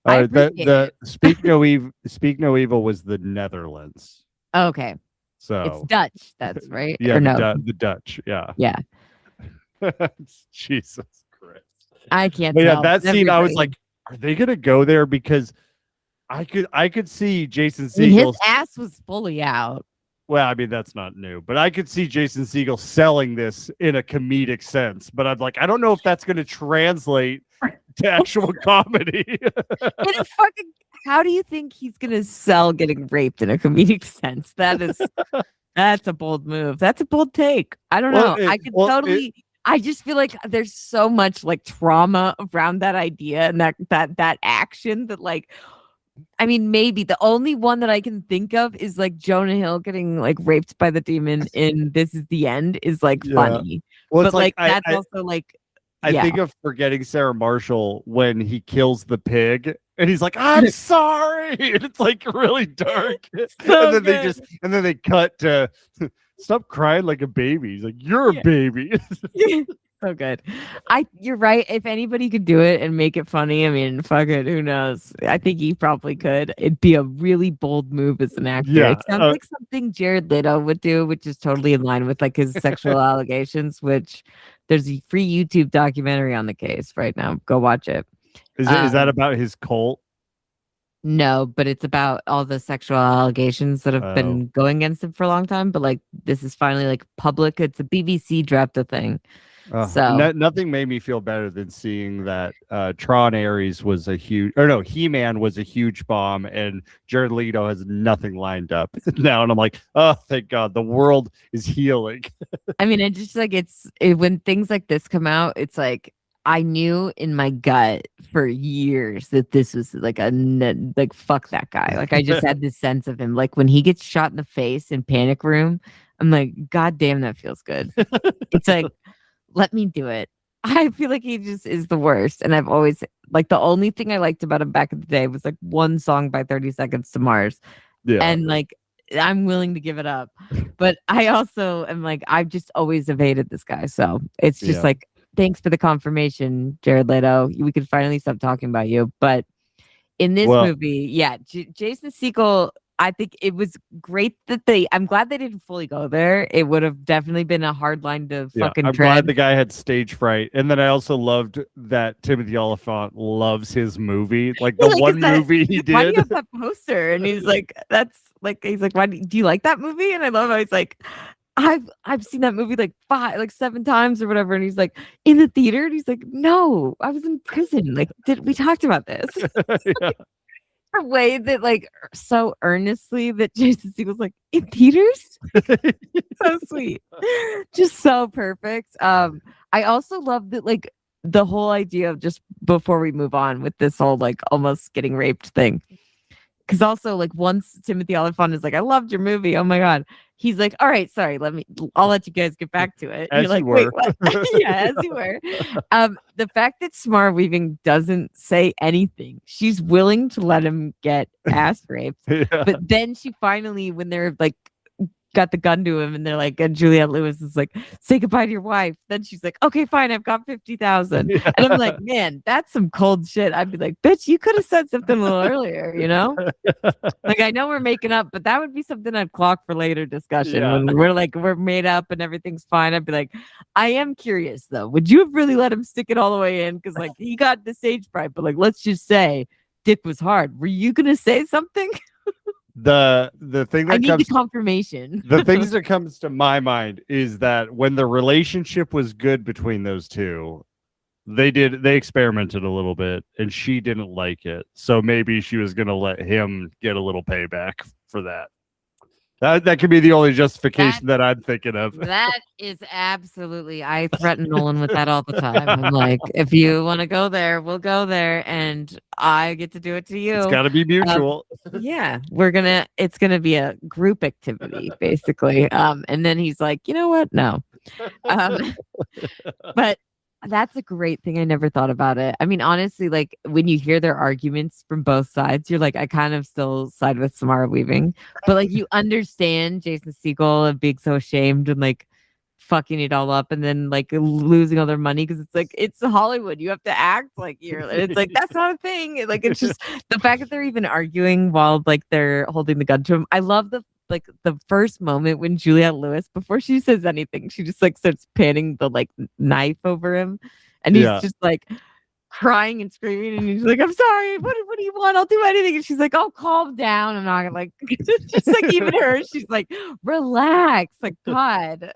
the Speak No Evil was the Netherlands. Okay. So it's Dutch, that's right. Yeah, or no? the Dutch. Yeah. Yeah. Jesus Christ. I can't But tell. yeah, that scene, I was Everybody. like, are they gonna go there? Because I could see Jason I mean, Segel. his ass was fully out. Well, I mean, that's not new, but I could see Jason Segel selling this in a comedic sense. But I'm like, I don't know if that's going to translate to actual comedy. In a fucking, how do you think he's going to sell getting raped in a comedic sense? That's a bold move. That's a bold take. I don't know. I could totally. I just feel like there's so much like trauma around that idea and that action that like. I mean, maybe the only one that I can think of is like Jonah Hill getting like raped by the demon in This Is the End is like funny. Well, but it's like that's also like I think of Forgetting Sarah Marshall when he kills the pig and he's like, I'm sorry. And it's like really dark. So and then they cut to stop crying like a baby. He's like, you're a baby. So good. You're right. If anybody could do it and make it funny, I mean, fuck it. Who knows? I think he probably could. It'd be a really bold move as an actor. Yeah, It sounds like something Jared Leto would do, which is totally in line with like his sexual allegations, which there's a free YouTube documentary on the case right now. Go watch it. Is that about his cult? No, but it's about all the sexual allegations that have been going against him for a long time. But like, this is finally like public. It's a BBC dropped a thing. So Nothing made me feel better than seeing that Tron Ares was He-Man was a huge bomb, and Jared Leto has nothing lined up now. And I'm like, oh, thank God, the world is healing. I mean, it just like when things like this come out, it's like I knew in my gut for years that this was like like fuck that guy. Like I just had this sense of him. Like when he gets shot in the face in Panic Room, I'm like, God damn, that feels good. It's like, let me do it. I feel like he just is the worst. And I've always like the only thing I liked about him back in the day was like one song by 30 Seconds to Mars. Yeah. And like I'm willing to give it up. But I also am like, I've just always evaded this guy. So it's just like, thanks for the confirmation, Jared Leto. We could finally stop talking about you. But in this movie, Jason Segel, I think it was great that I'm glad they didn't fully go there. It would have definitely been a hard line to fucking I'm tread. glad the guy had stage fright. And then I also loved that Timothy Oliphant loves his movie. Like the one movie he did. Why do you have that poster? And he's like, he's like, why do you like that movie? And I love how he's like, I've seen that movie like 7 times or whatever. And he's like, in the theater? And he's like, no, I was in prison. Like, we talked about this? The way that like so earnestly that Jason Segel's like, in theaters? So sweet. Just so perfect. I also love that like the whole idea of, just before we move on with this whole like almost getting raped thing, because also like once Timothy Olyphant is like, I loved your movie. Oh my God. He's like, all right, sorry, I'll let you guys get back to it. As You're like, you wait, were. what? Yeah, as you were. The fact that Samara Weaving doesn't say anything, she's willing to let him get ass raped. Yeah. But then she finally, when they're like, got the gun to him and they're like, and Juliette Lewis is like, say goodbye to your wife. Then she's like, okay, fine, I've got 50,000. Yeah. And I'm like, man, that's some cold shit. I'd be like, bitch, you could have said something a little earlier, you know? Like, I know we're making up, but that would be something I'd clock for later discussion. Yeah. When we're made up and everything's fine. I'd be like, I am curious though. Would you have really let him stick it all the way in? Because like he got the stage fright, but like, let's just say dick was hard. Were you gonna say something? The thing that I need comes the confirmation. the things that comes to my mind is that when the relationship was good between those two, they experimented a little bit and she didn't like it. So maybe she was gonna let him get a little payback for that. That could be the only justification that I'm thinking of. That is absolutely. I threaten Nolan with that all the time. I'm like, if you want to go there, we'll go there, and I get to do it to you. It's got to be mutual. Yeah, it's gonna be a group activity, basically. And then he's like, you know what? No. But that's a great thing. I never thought about it. I mean, honestly, like when you hear their arguments from both sides, you're like, I kind of still side with Samara Weaving, but like you understand Jason Segel and being so ashamed and like fucking it all up and then like losing all their money because it's like it's Hollywood. You have to act like you're. And it's like that's not a thing. Like it's just the fact that they're even arguing while like they're holding the gun to him. I love the first moment when Juliette Lewis, before she says anything, she just like starts panning the like knife over him, and he's just like crying and screaming, and he's like, "I'm sorry. What do you want? I'll do anything." And she's like, "Oh, calm down. I'm not gonna like." Just like even her, she's like, "Relax." Like God,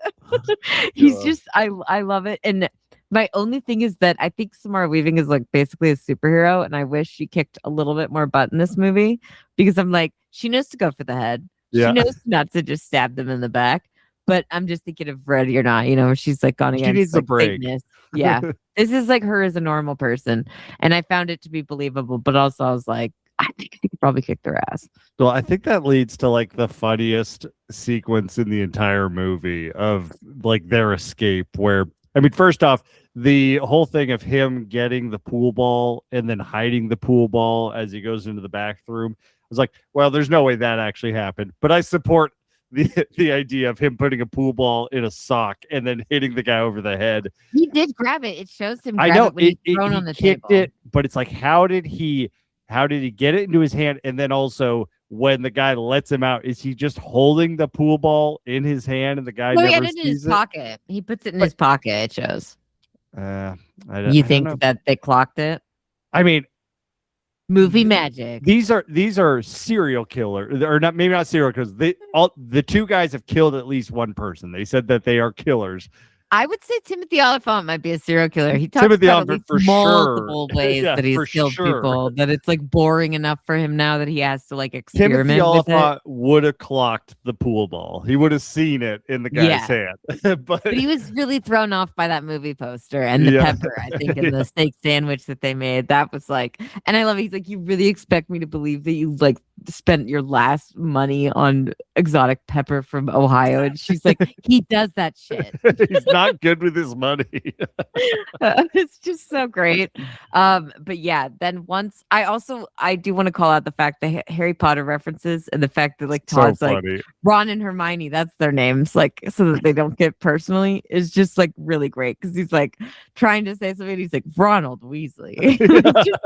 he's just I love it. And my only thing is that I think Samara Weaving is like basically a superhero, and I wish she kicked a little bit more butt in this movie because I'm like, she knows to go for the head. Yeah. She knows not to just stab them in the back, but I'm just thinking of Ready or Not, you know, where she's like gone against. She needs like, a break. Satanists. Yeah. This is like her as a normal person. And I found it to be believable, but also I was like, I think I could probably kick their ass. Well, I think that leads to like the funniest sequence in the entire movie of like their escape where, I mean, first off, the whole thing of him getting the pool ball and then hiding the pool ball as he goes into the bathroom. I was like, well, there's no way that actually happened, but I support the idea of him putting a pool ball in a sock and then hitting the guy over the head. He did grab it. It shows him I grab know it when he's thrown on the kicked table. it, but it's like, how did he get it into his hand? And then also when the guy lets him out, is he just holding the pool ball in his hand and the guy No, he never had it in sees his it? pocket. He puts it in his pocket. It shows. I You don't think know. that they clocked it? I mean, Movie magic. these are serial killers, or not, maybe not serial killers. The two guys have killed at least one person. They said that they are killers. I would say Timothy Olyphant might be a serial killer. He talks Timothy about at Olyphant least for multiple sure. ways Yeah, that he's for killed sure. people. That it's like boring enough for him now that he has to like Timothy experiment with it. Olyphant would have clocked the pool ball. He would have seen it in the guy's hand. but But he was really thrown off by that movie poster and the pepper, I think, and the steak sandwich that they made. That was like, and I love it. He's like, you really expect me to believe that you like spent your last money on exotic pepper from Ohio? And she's like, he does that shit. He's not good with his money. It's just so great. But yeah, then once I do want to call out the fact that Harry Potter references and the fact that like Todd's so like funny. Ron and Hermione, that's their names, like so that they don't get personally, is just like really great because he's like trying to say something. He's like Ronald Weasley. Just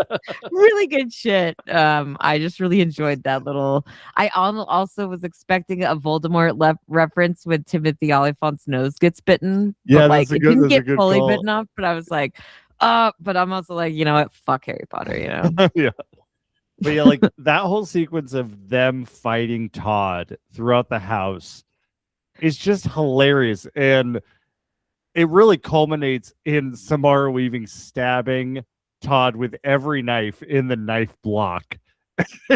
really good shit. I just really enjoyed that little. I also was expecting a Voldemort reference when Timothy Olyphant's nose gets bitten. Yeah, but, like that's a it good- didn't that's a get good fully call. bitten off. But I was like, but I'm also like, you know what? Fuck Harry Potter. You know. Yeah. But yeah, like that whole sequence of them fighting Todd throughout the house is just hilarious. And it really culminates in Samara Weaving stabbing Todd with every knife in the knife block.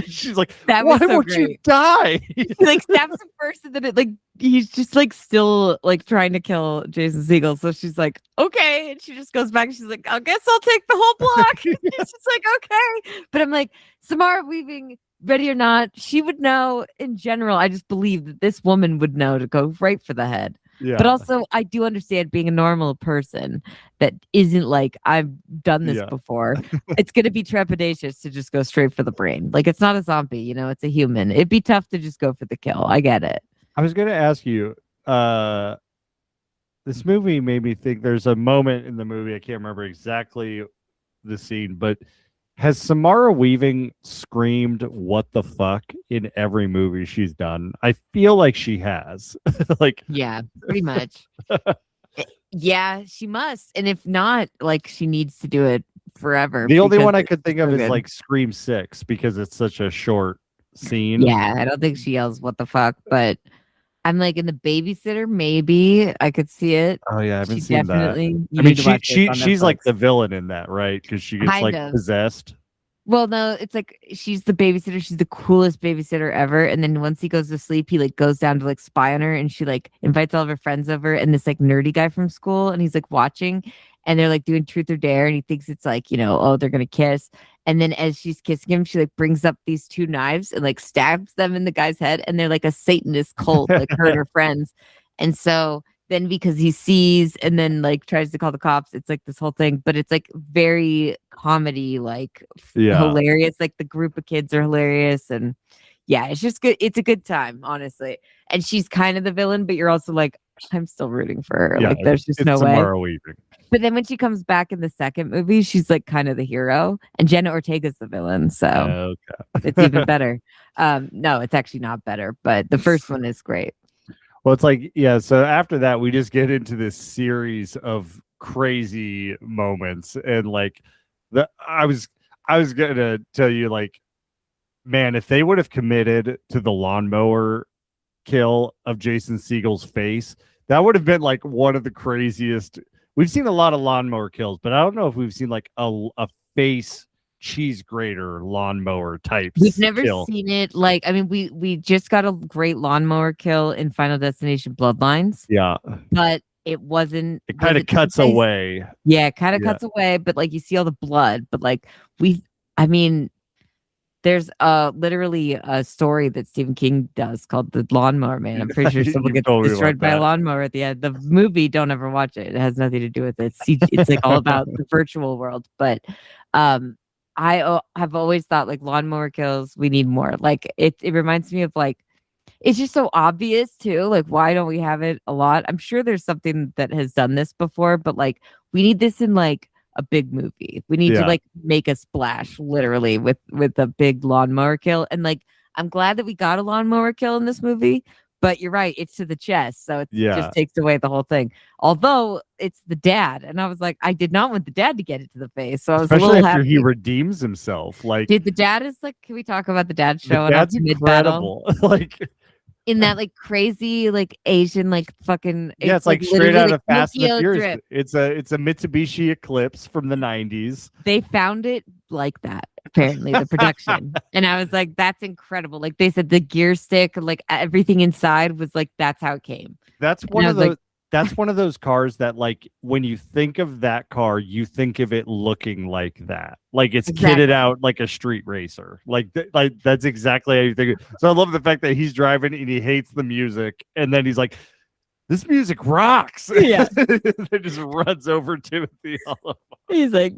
She's like, That why was so won't you great. die? He like stabs him first, and then it like he's just like still like trying to kill Jason Segel. So she's like, okay, and she just goes back. And she's like, I guess I'll take the whole block. And she's just like, okay, but I'm like, Samara Weaving Ready or Not, she would know in general. I just believe that this woman would know to go right for the head. Yeah. But also, I do understand being a normal person that isn't like, I've done this before. It's going to be trepidatious to just go straight for the brain. Like, it's not a zombie, you know, it's a human. It'd be tough to just go for the kill. I get it. I was going to ask you, this movie made me think there's a moment in the movie, I can't remember exactly the scene, but has Samara Weaving screamed "what the fuck" in every movie she's done? I feel like she has. Like, yeah, pretty much. Yeah, she must. And if not, like, she needs to do it forever. The only one I could think of is like Scream 6 because it's such a short scene. Yeah, I don't think she yells "what the fuck," but I'm like, in The Babysitter, maybe I could see it. Oh yeah, I haven't She seen that. definitely. I mean, she's like the villain in that, right? Because she gets Kind like of. possessed. Well, no, it's like she's the babysitter. She's the coolest babysitter ever. And then once he goes to sleep, he like goes down to like spy on her, and she like invites all of her friends over, and this like nerdy guy from school, and he's like watching, and they're like doing truth or dare, and he thinks it's like, you know, oh, they're gonna kiss. And then as she's kissing him, she like brings up these two knives and like stabs them in the guy's head, and they're like a Satanist cult, like her and her friends. And so then because he sees and then like tries to call the cops, it's like this whole thing, but it's like very comedy, like hilarious. Like the group of kids are hilarious, and yeah, it's just good. It's a good time, honestly. And she's kind of the villain, but you're also like, I'm still rooting for her. Yeah, like there's just no Samara way. Weaving. But then when she comes back in the second movie, she's like kind of the hero, and Jenna Ortega's the villain. So it's even better. No, it's actually not better, but the first one is great. Well, it's like, yeah, so after that, we just get into this series of crazy moments. And like I was gonna tell you, like, man, if they would have committed to the lawnmower kill of Jason Segel's face, that would have been like one of the craziest. We've seen a lot of lawnmower kills, but I don't know if we've seen like a face cheese grater lawnmower type. We've never seen it. Like, I mean, we just got a great lawnmower kill in Final Destination Bloodlines. Yeah, but it wasn't. It kind of cuts away. Yeah, it kind of cuts away, but like you see all the blood. But like I mean, there's literally a story that Stephen King does called The Lawnmower Man. I'm pretty sure someone gets destroyed by a lawnmower at the end. The movie, don't ever watch it. It has nothing to do with it. It's like all about the virtual world. But I have always thought like lawnmower kills, we need more. Like it reminds me of like, it's just so obvious too. Like, why don't we have it a lot? I'm sure there's something that has done this before, but like we need this in like a big movie. We need to like make a splash literally with a big lawnmower kill. And like, I'm glad that we got a lawnmower kill in this movie, but you're right. It's to the chest. So it just takes away the whole thing. Although it's the dad. And I was like, I did not want the dad to get it to the face. So I was especially a little after happy. he redeems himself. Like, dude, the dad is like, can we talk about the dad showing dad's up mid-battle? like in that like crazy like Asian like fucking it's like straight out of Fast and the Tokyo Furious. Drift. It's a Mitsubishi Eclipse from the 90s. They found it like that, apparently, the production. And I was like, that's incredible. Like they said the gear stick, like everything inside was like, that's how it came. That's one of those cars that like when you think of that car, you think of it looking like that. Like it's kitted out like a street racer. Like that's exactly how you think. So I love the fact that he's driving and he hates the music, and then he's like, "This music rocks!" Yeah, it just runs over Timothy Oliphant. He's like,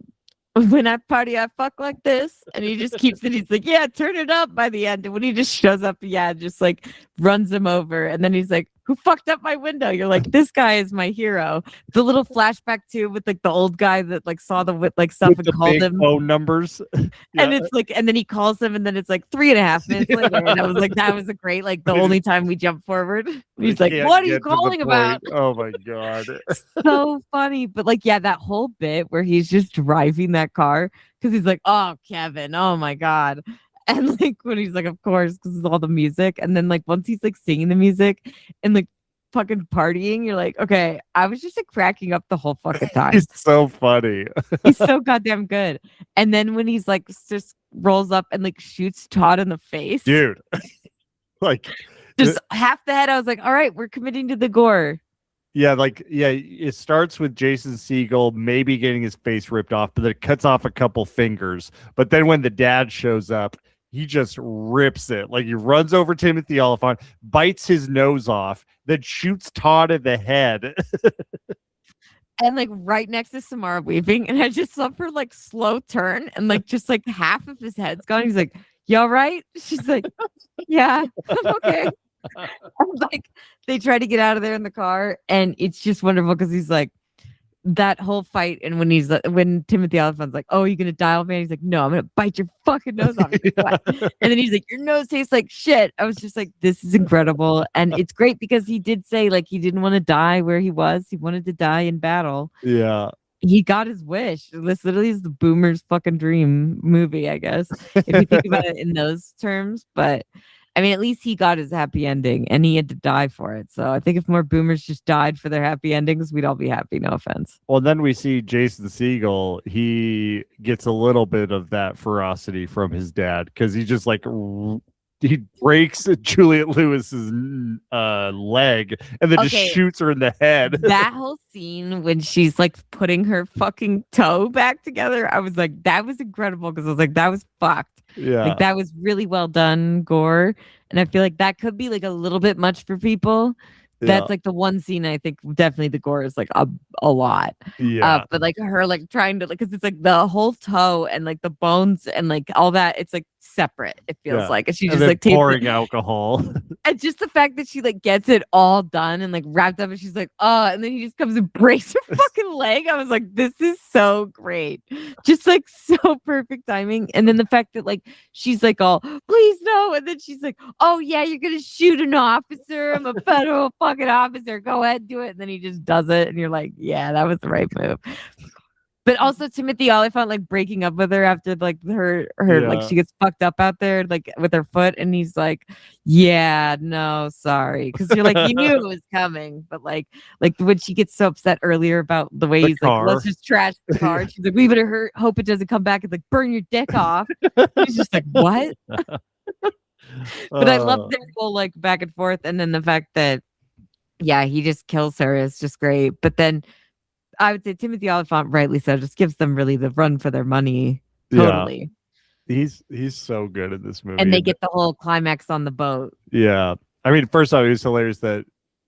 when I party, I fuck like this. And he just keeps it. He's like, yeah, turn it up by the end. And when he just shows up, just like runs him over. And then he's like, who fucked up my window? You're like, this guy is my hero. The little flashback too with like the old guy that like saw the like stuff and called him phone numbers. And it's like, and then he calls him, and then it's like 3.5 minutes later. And I was like, that was a great, like the only time we jump forward. He's like, what are you calling about? Oh my God. So funny. But like, yeah, that whole bit where he's just driving that car because he's like, oh, Kevin, oh my God. And like when he's like, of course, because it's all the music. And then like once he's like singing the music and like fucking partying, you're like, okay, I was just like cracking up the whole fucking time. He's so funny. He's so goddamn good. And then when he's like just rolls up and like shoots Todd in the face, dude, like just half the head, I was like, all right, we're committing to the gore. Yeah, like, it starts with Jason Segel maybe getting his face ripped off, but then it cuts off a couple fingers. But then when the dad shows up, he just rips it. Like he runs over Timothy Oliphant, bites his nose off, then shoots Todd in the head. And like right next to Samara Weaving, and I just saw her like slow turn and like just like half of his head's gone. He's like, "You all right?" She's like, "Yeah, I'm okay." Like they try to get out of there in the car, and it's just wonderful because he's like that whole fight, and when Timothy Oliphant's like, "Oh, you gonna dial me?" He's like, "No, I'm gonna bite your fucking nose off." Yeah. And then he's like, "Your nose tastes like shit." I was just like, "This is incredible," and it's great because he did say like he didn't want to die where he was; he wanted to die in battle. Yeah. He got his wish. This literally is the boomer's fucking dream movie, I guess, if you think about it in those terms. But I mean, at least he got his happy ending and he had to die for it. So I think if more boomers just died for their happy endings, we'd all be happy. No offense. Well, then we see Jason Segel. He gets a little bit of that ferocity from his dad because he just like he breaks Juliette Lewis's leg and then just shoots her in the head. That whole scene when she's like putting her fucking toe back together, I was like, that was incredible because I was like, that was fucked. Yeah. Like that was really well done, gore. And I feel like that could be like a little bit much for people. That's like the one scene I think definitely the gore is like a lot. Yeah. But like her like trying to like because it's like the whole toe and like the bones and like all that it's like separate. It feels like and she just like pouring alcohol. And just the fact that she like gets it all done and like wrapped up and she's like, oh, and then he just comes and breaks her fucking leg. I was like, this is so great. Just like so perfect timing. And then the fact that like she's like all, please no. And then she's like, oh yeah, you're gonna shoot an officer. I'm a federal fucking officer. Go ahead, do it. And then he just does it. And you're like, yeah, that was the right move. But also Timothy Oliphant like breaking up with her after like her like she gets fucked up out there like with her foot and he's like, yeah, no, sorry. Because you're like, you knew it was coming. But like when she gets so upset earlier about the way he's like, let's just trash the car. She's like, we better hope it doesn't come back and like burn your dick off. He's just like, what? But I love their whole like back and forth. And then the fact that he just kills her is just great. But then I would say Timothy Oliphant, rightly so, just gives them really the run for their money. Totally. Yeah. He's so good in this movie. And they get the whole climax on the boat. Yeah. I mean, first off, it was hilarious that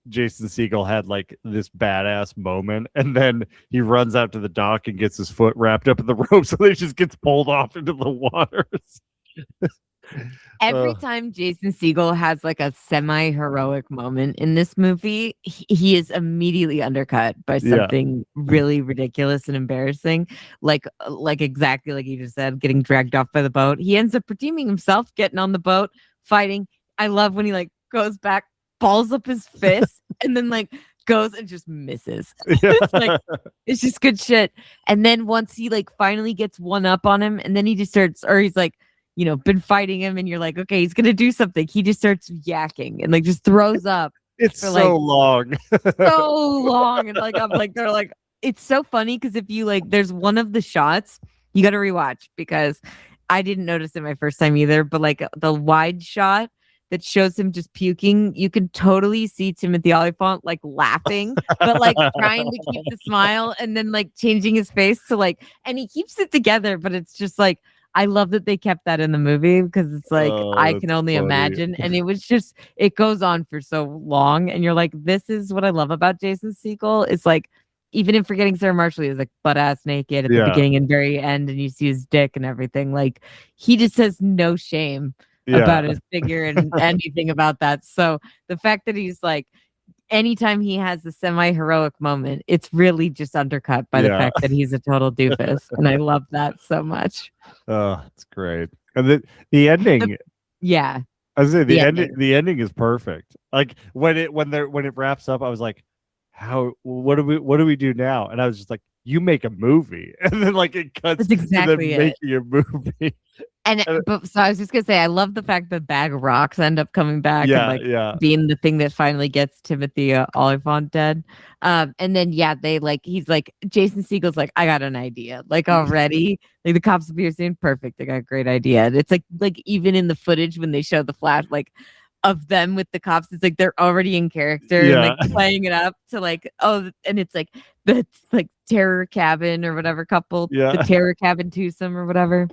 Jason Segel had like this badass moment and then he runs out to the dock and gets his foot wrapped up in the rope so he just gets pulled off into the waters. Every time Jason Segel has like a semi-heroic moment in this movie, he is immediately undercut by something really ridiculous and embarrassing. Like exactly like you just said, getting dragged off by the boat. He ends up redeeming himself, getting on the boat, fighting. I love when he like goes back, balls up his fist, and then like goes and just misses. It's like it's just good shit. And then once he like finally gets one up on him, and then he just starts, or he's like, you know, been fighting him and you're like, okay, he's going to do something. He just starts yakking and like just throws up. It's for, so like, long. So long. And like, I'm like, they're like, it's so funny because if you like, there's one of the shots you got to rewatch because I didn't notice it my first time either, but like the wide shot that shows him just puking, you can totally see Timothy Oliphant like laughing, but like trying to keep the smile and then like changing his face to like, and he keeps it together, but it's just like, I love that they kept that in the movie because it's like I can only imagine. And it was just it goes on for so long. And you're like, this is what I love about Jason Segel. It's like even in Forgetting Sarah Marshall, he was like butt ass naked at the beginning and very end, and you see his dick and everything. Like he just has no shame about his figure and anything about that. So the fact that he's like anytime he has a semi-heroic moment, it's really just undercut by the fact that he's a total doofus. And I love that so much. Oh, it's great. And the ending. I was saying the ending is perfect. Like when it wraps up, I was like, what do we do now? And I was just like, you make a movie. And then like it cuts That's exactly to them making a movie. But so I was just gonna say, I love the fact that Bag of Rocks end up coming back and like being the thing that finally gets Timothy Oliphant dead. And then they like he's like Jason Segel's like, I got an idea. Like already, like the cops will be saying, perfect. I got a great idea. And it's like even in the footage when they show the flash like of them with the cops, it's like they're already in character and like playing it up to like and it's like the like terror cabin or whatever couple, the terror cabin twosome or whatever.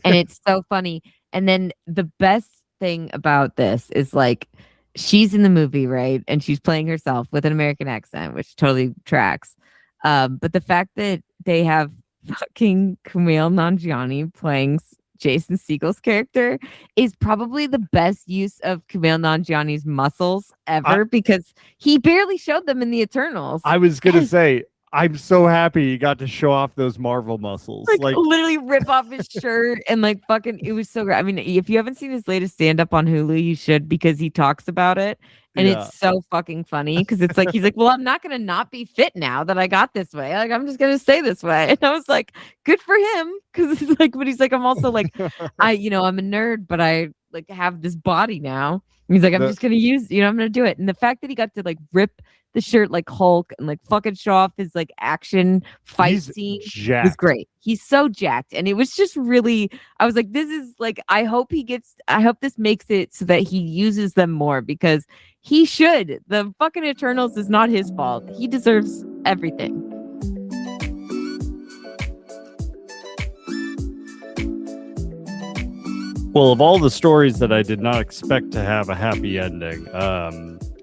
And it's so funny. And then the best thing about this is like she's in the movie, right? And she's playing herself with an American accent, which totally tracks. But the fact that they have fucking Kumail Nanjiani playing Jason Segel's character is probably the best use of Kumail Nanjiani's muscles ever, because he barely showed them in the Eternals. I was gonna say, I'm so happy he got to show off those Marvel muscles. Like literally rip off his shirt and like fucking, it was so great. I mean, if you haven't seen his latest stand-up on Hulu, you should, because he talks about it. And it's so fucking funny because it's like, he's like, well, I'm not going to not be fit now that I got this way. Like, I'm just going to stay this way. And I was like, good for him. Because it's like, but he's like, I'm also like, I'm a nerd, but I like have this body now. And he's like, I'm just going to use, I'm going to do it. And the fact that he got to like rip the shirt like Hulk and like fucking show off his like action fight scene was great. He's so jacked. And it was just really, I was like, this is like, I hope this makes it so that he uses them more, because he should. The fucking Eternals is not his fault. He deserves everything. Well, of all the stories that I did not expect to have a happy ending,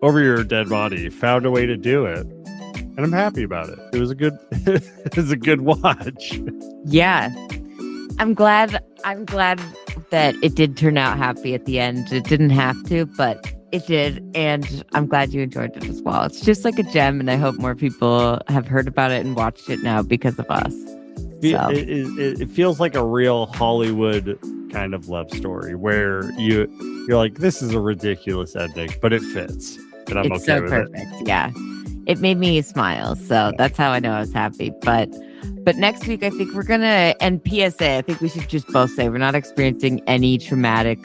Over Your Dead Body found a way to do it, and I'm happy about it. It was a good, it was a good watch. Yeah, I'm glad that it did turn out happy at the end. It didn't have to, but it did, and I'm glad you enjoyed it as well. It's just like a gem, and I hope more people have heard about it and watched it now because of us. So. It feels like a real Hollywood kind of love story where you're like, this is a ridiculous ending, but it fits, and I'm okay with it. It's so perfect. Yeah, it made me smile, so that's how I know I was happy. But next week, I think we're gonna end PSA. I think we should just both say we're not experiencing any traumatic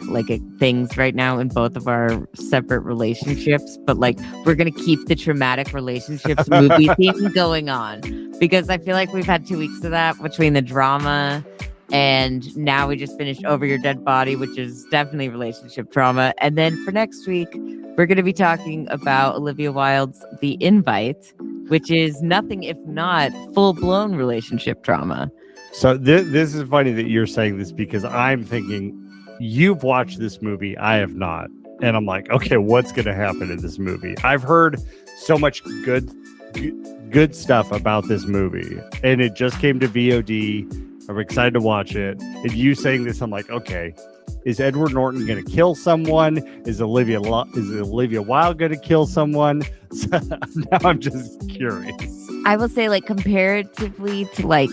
things right now in both of our separate relationships, but like we're gonna keep the traumatic relationships movie theme going on, because I feel like we've had 2 weeks of that between the drama, and now we just finished Over Your Dead Body, which is definitely relationship trauma. And then for next week, we're going to be talking about Olivia Wilde's The Invite, which is nothing if not full-blown relationship trauma. So this is funny that you're saying this, because I'm thinking you've watched this movie, I have not. And I'm like, okay, what's going to happen in this movie? I've heard so much good stuff about this movie, and it just came to VOD. I'm excited to watch it. And you saying this, I'm like, okay, is Edward Norton going to kill someone? Is Olivia Wilde going to kill someone? So now I'm just curious. I will say, like, comparatively to like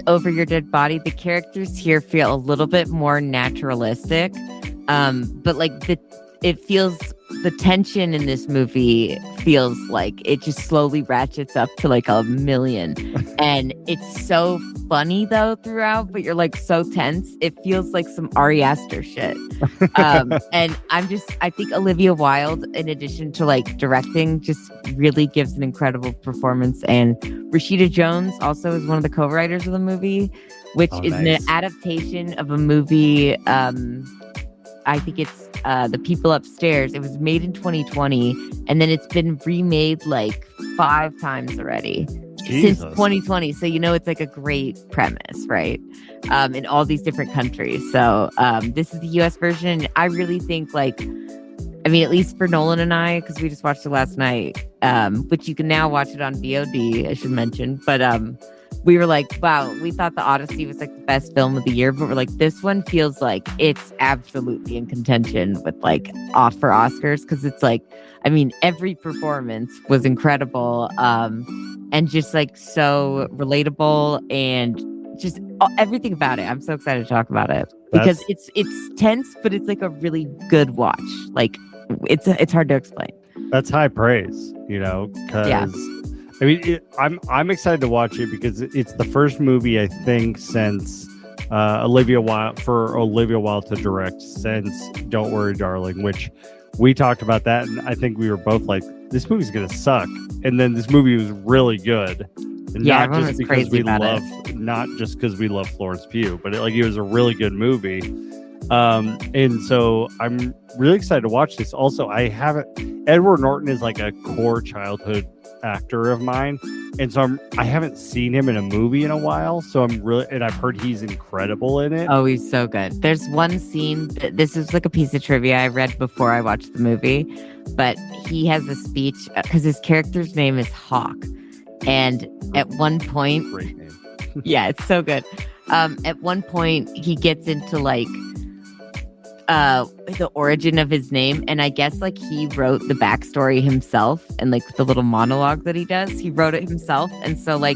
Over Your Dead Body, the characters here feel a little bit more naturalistic. But like the tension in this movie feels like it just slowly ratchets up to like 1,000,000. And it's so funny though throughout, but you're like so tense. It feels like some Ari Aster shit. And I think Olivia Wilde, in addition to like directing, just really gives an incredible performance. And Rashida Jones also is one of the co-writers of the movie, which is nice. An adaptation of a movie. I think it's The People Upstairs. It was made in 2020, and then it's been remade like 5 times already. Jesus. Since 2020. So, it's like a great premise, right? In all these different countries. So this is the US version. I really think at least for Nolan and I, because we just watched it last night, which you can now watch it on VOD, I should mention. But we were like, wow, we thought The Odyssey was like the best film of the year, but we're like, this one feels like it's absolutely in contention with like for Oscars, because it's like, every performance was incredible, and just like so relatable, and just everything about it. I'm so excited to talk about it because it's tense, but it's like a really good watch. Like it's hard to explain. That's high praise, because. Yeah. I'm excited to watch it because it's the first movie I think since Olivia Wilde to direct since Don't Worry Darling, which we talked about that, and I think we were both like, this movie's gonna suck, and then this movie was really good, and not just because we love Florence Pugh, but it was a really good movie. And so I'm really excited to watch this. Also, Edward Norton is like a core childhood actor of mine, and so I haven't seen him in a movie in a while, so and I've heard he's incredible in it. Oh, he's so good. There's one scene, this is like a piece of trivia I read before I watched the movie, but he has a speech because his character's name is Hawk, and at one point, Great name. yeah, it's so good. At one point he gets into like the origin of his name, and I guess like he wrote the backstory himself, and like the little monologue that he does, he wrote it himself, and so like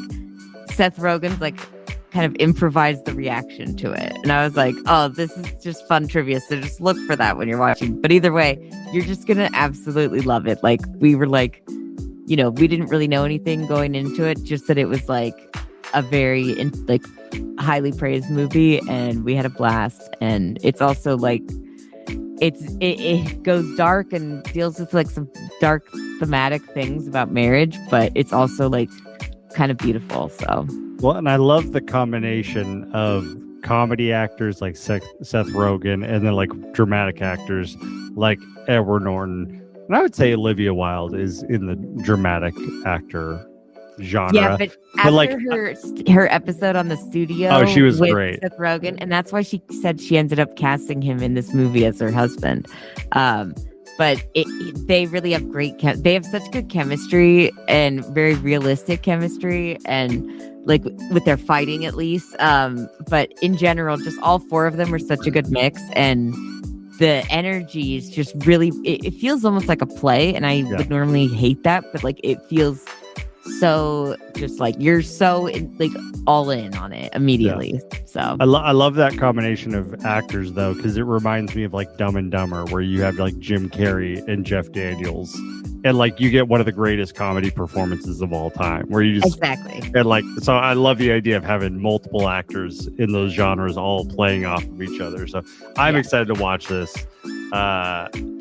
Seth Rogen's like kind of improvised the reaction to it, and I was like, oh, this is just fun trivia, so just look for that when you're watching. But either way, you're just gonna absolutely love it. Like we were like, we didn't really know anything going into it, just that it was like a very like highly praised movie, and we had a blast. And it's also like it goes dark and deals with like some dark thematic things about marriage, but it's also like kind of beautiful. So well, and I love the combination of comedy actors like Seth Rogen, and then like dramatic actors like Edward Norton. And I would say Olivia Wilde is in the dramatic actor genre. Yeah, but after like her episode on the studio, oh, she was with great. Seth Rogen, and that's why she said she ended up casting him in this movie as her husband. But they really have they have such good chemistry and very realistic chemistry, and like with their fighting at least. But in general, just all four of them are such a good mix, and the energy is just really. It feels almost like a play, and I would normally hate that, but like it feels so just like you're so like all in on it immediately. So I love that combination of actors though, because it reminds me of like Dumb and Dumber, where you have like Jim Carrey and Jeff Daniels, and like you get one of the greatest comedy performances of all time, where you just exactly. And like, so I love the idea of having multiple actors in those genres all playing off of each other. So I'm excited to watch this.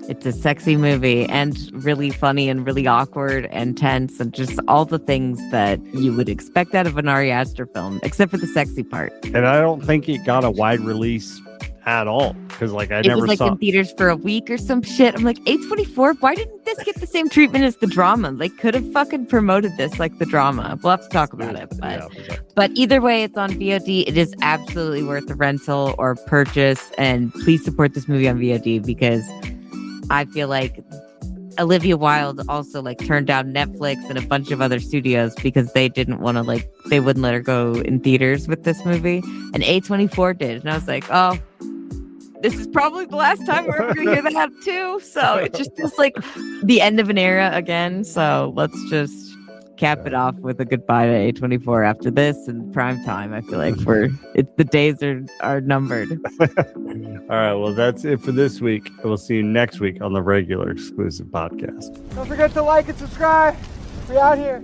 It's a sexy movie, and really funny, and really awkward and tense, and just all the things that you would expect out of an Ari Aster film, except for the sexy part. And I don't think it got a wide release at all, because like it never was like saw in theaters for a week or some shit. I'm like, A24, why didn't this get the same treatment as the drama? They could have fucking promoted this like the drama. We'll have to talk about it, but either way, it's on VOD. It is absolutely worth the rental or purchase, and please support this movie on VOD, because I feel like Olivia Wilde also like turned down Netflix and a bunch of other studios because they didn't want to they wouldn't let her go in theaters with this movie, and A24 did, and I was like, oh, this is probably the last time we're ever gonna hear that too. So it just feels like the end of an era again. So let's just cap it off with a goodbye to A24 after this and Primetime. I feel like the days are numbered. All right, well, that's it for this week. We'll see you next week on the regular exclusive podcast. Don't forget to like and subscribe. We're out here.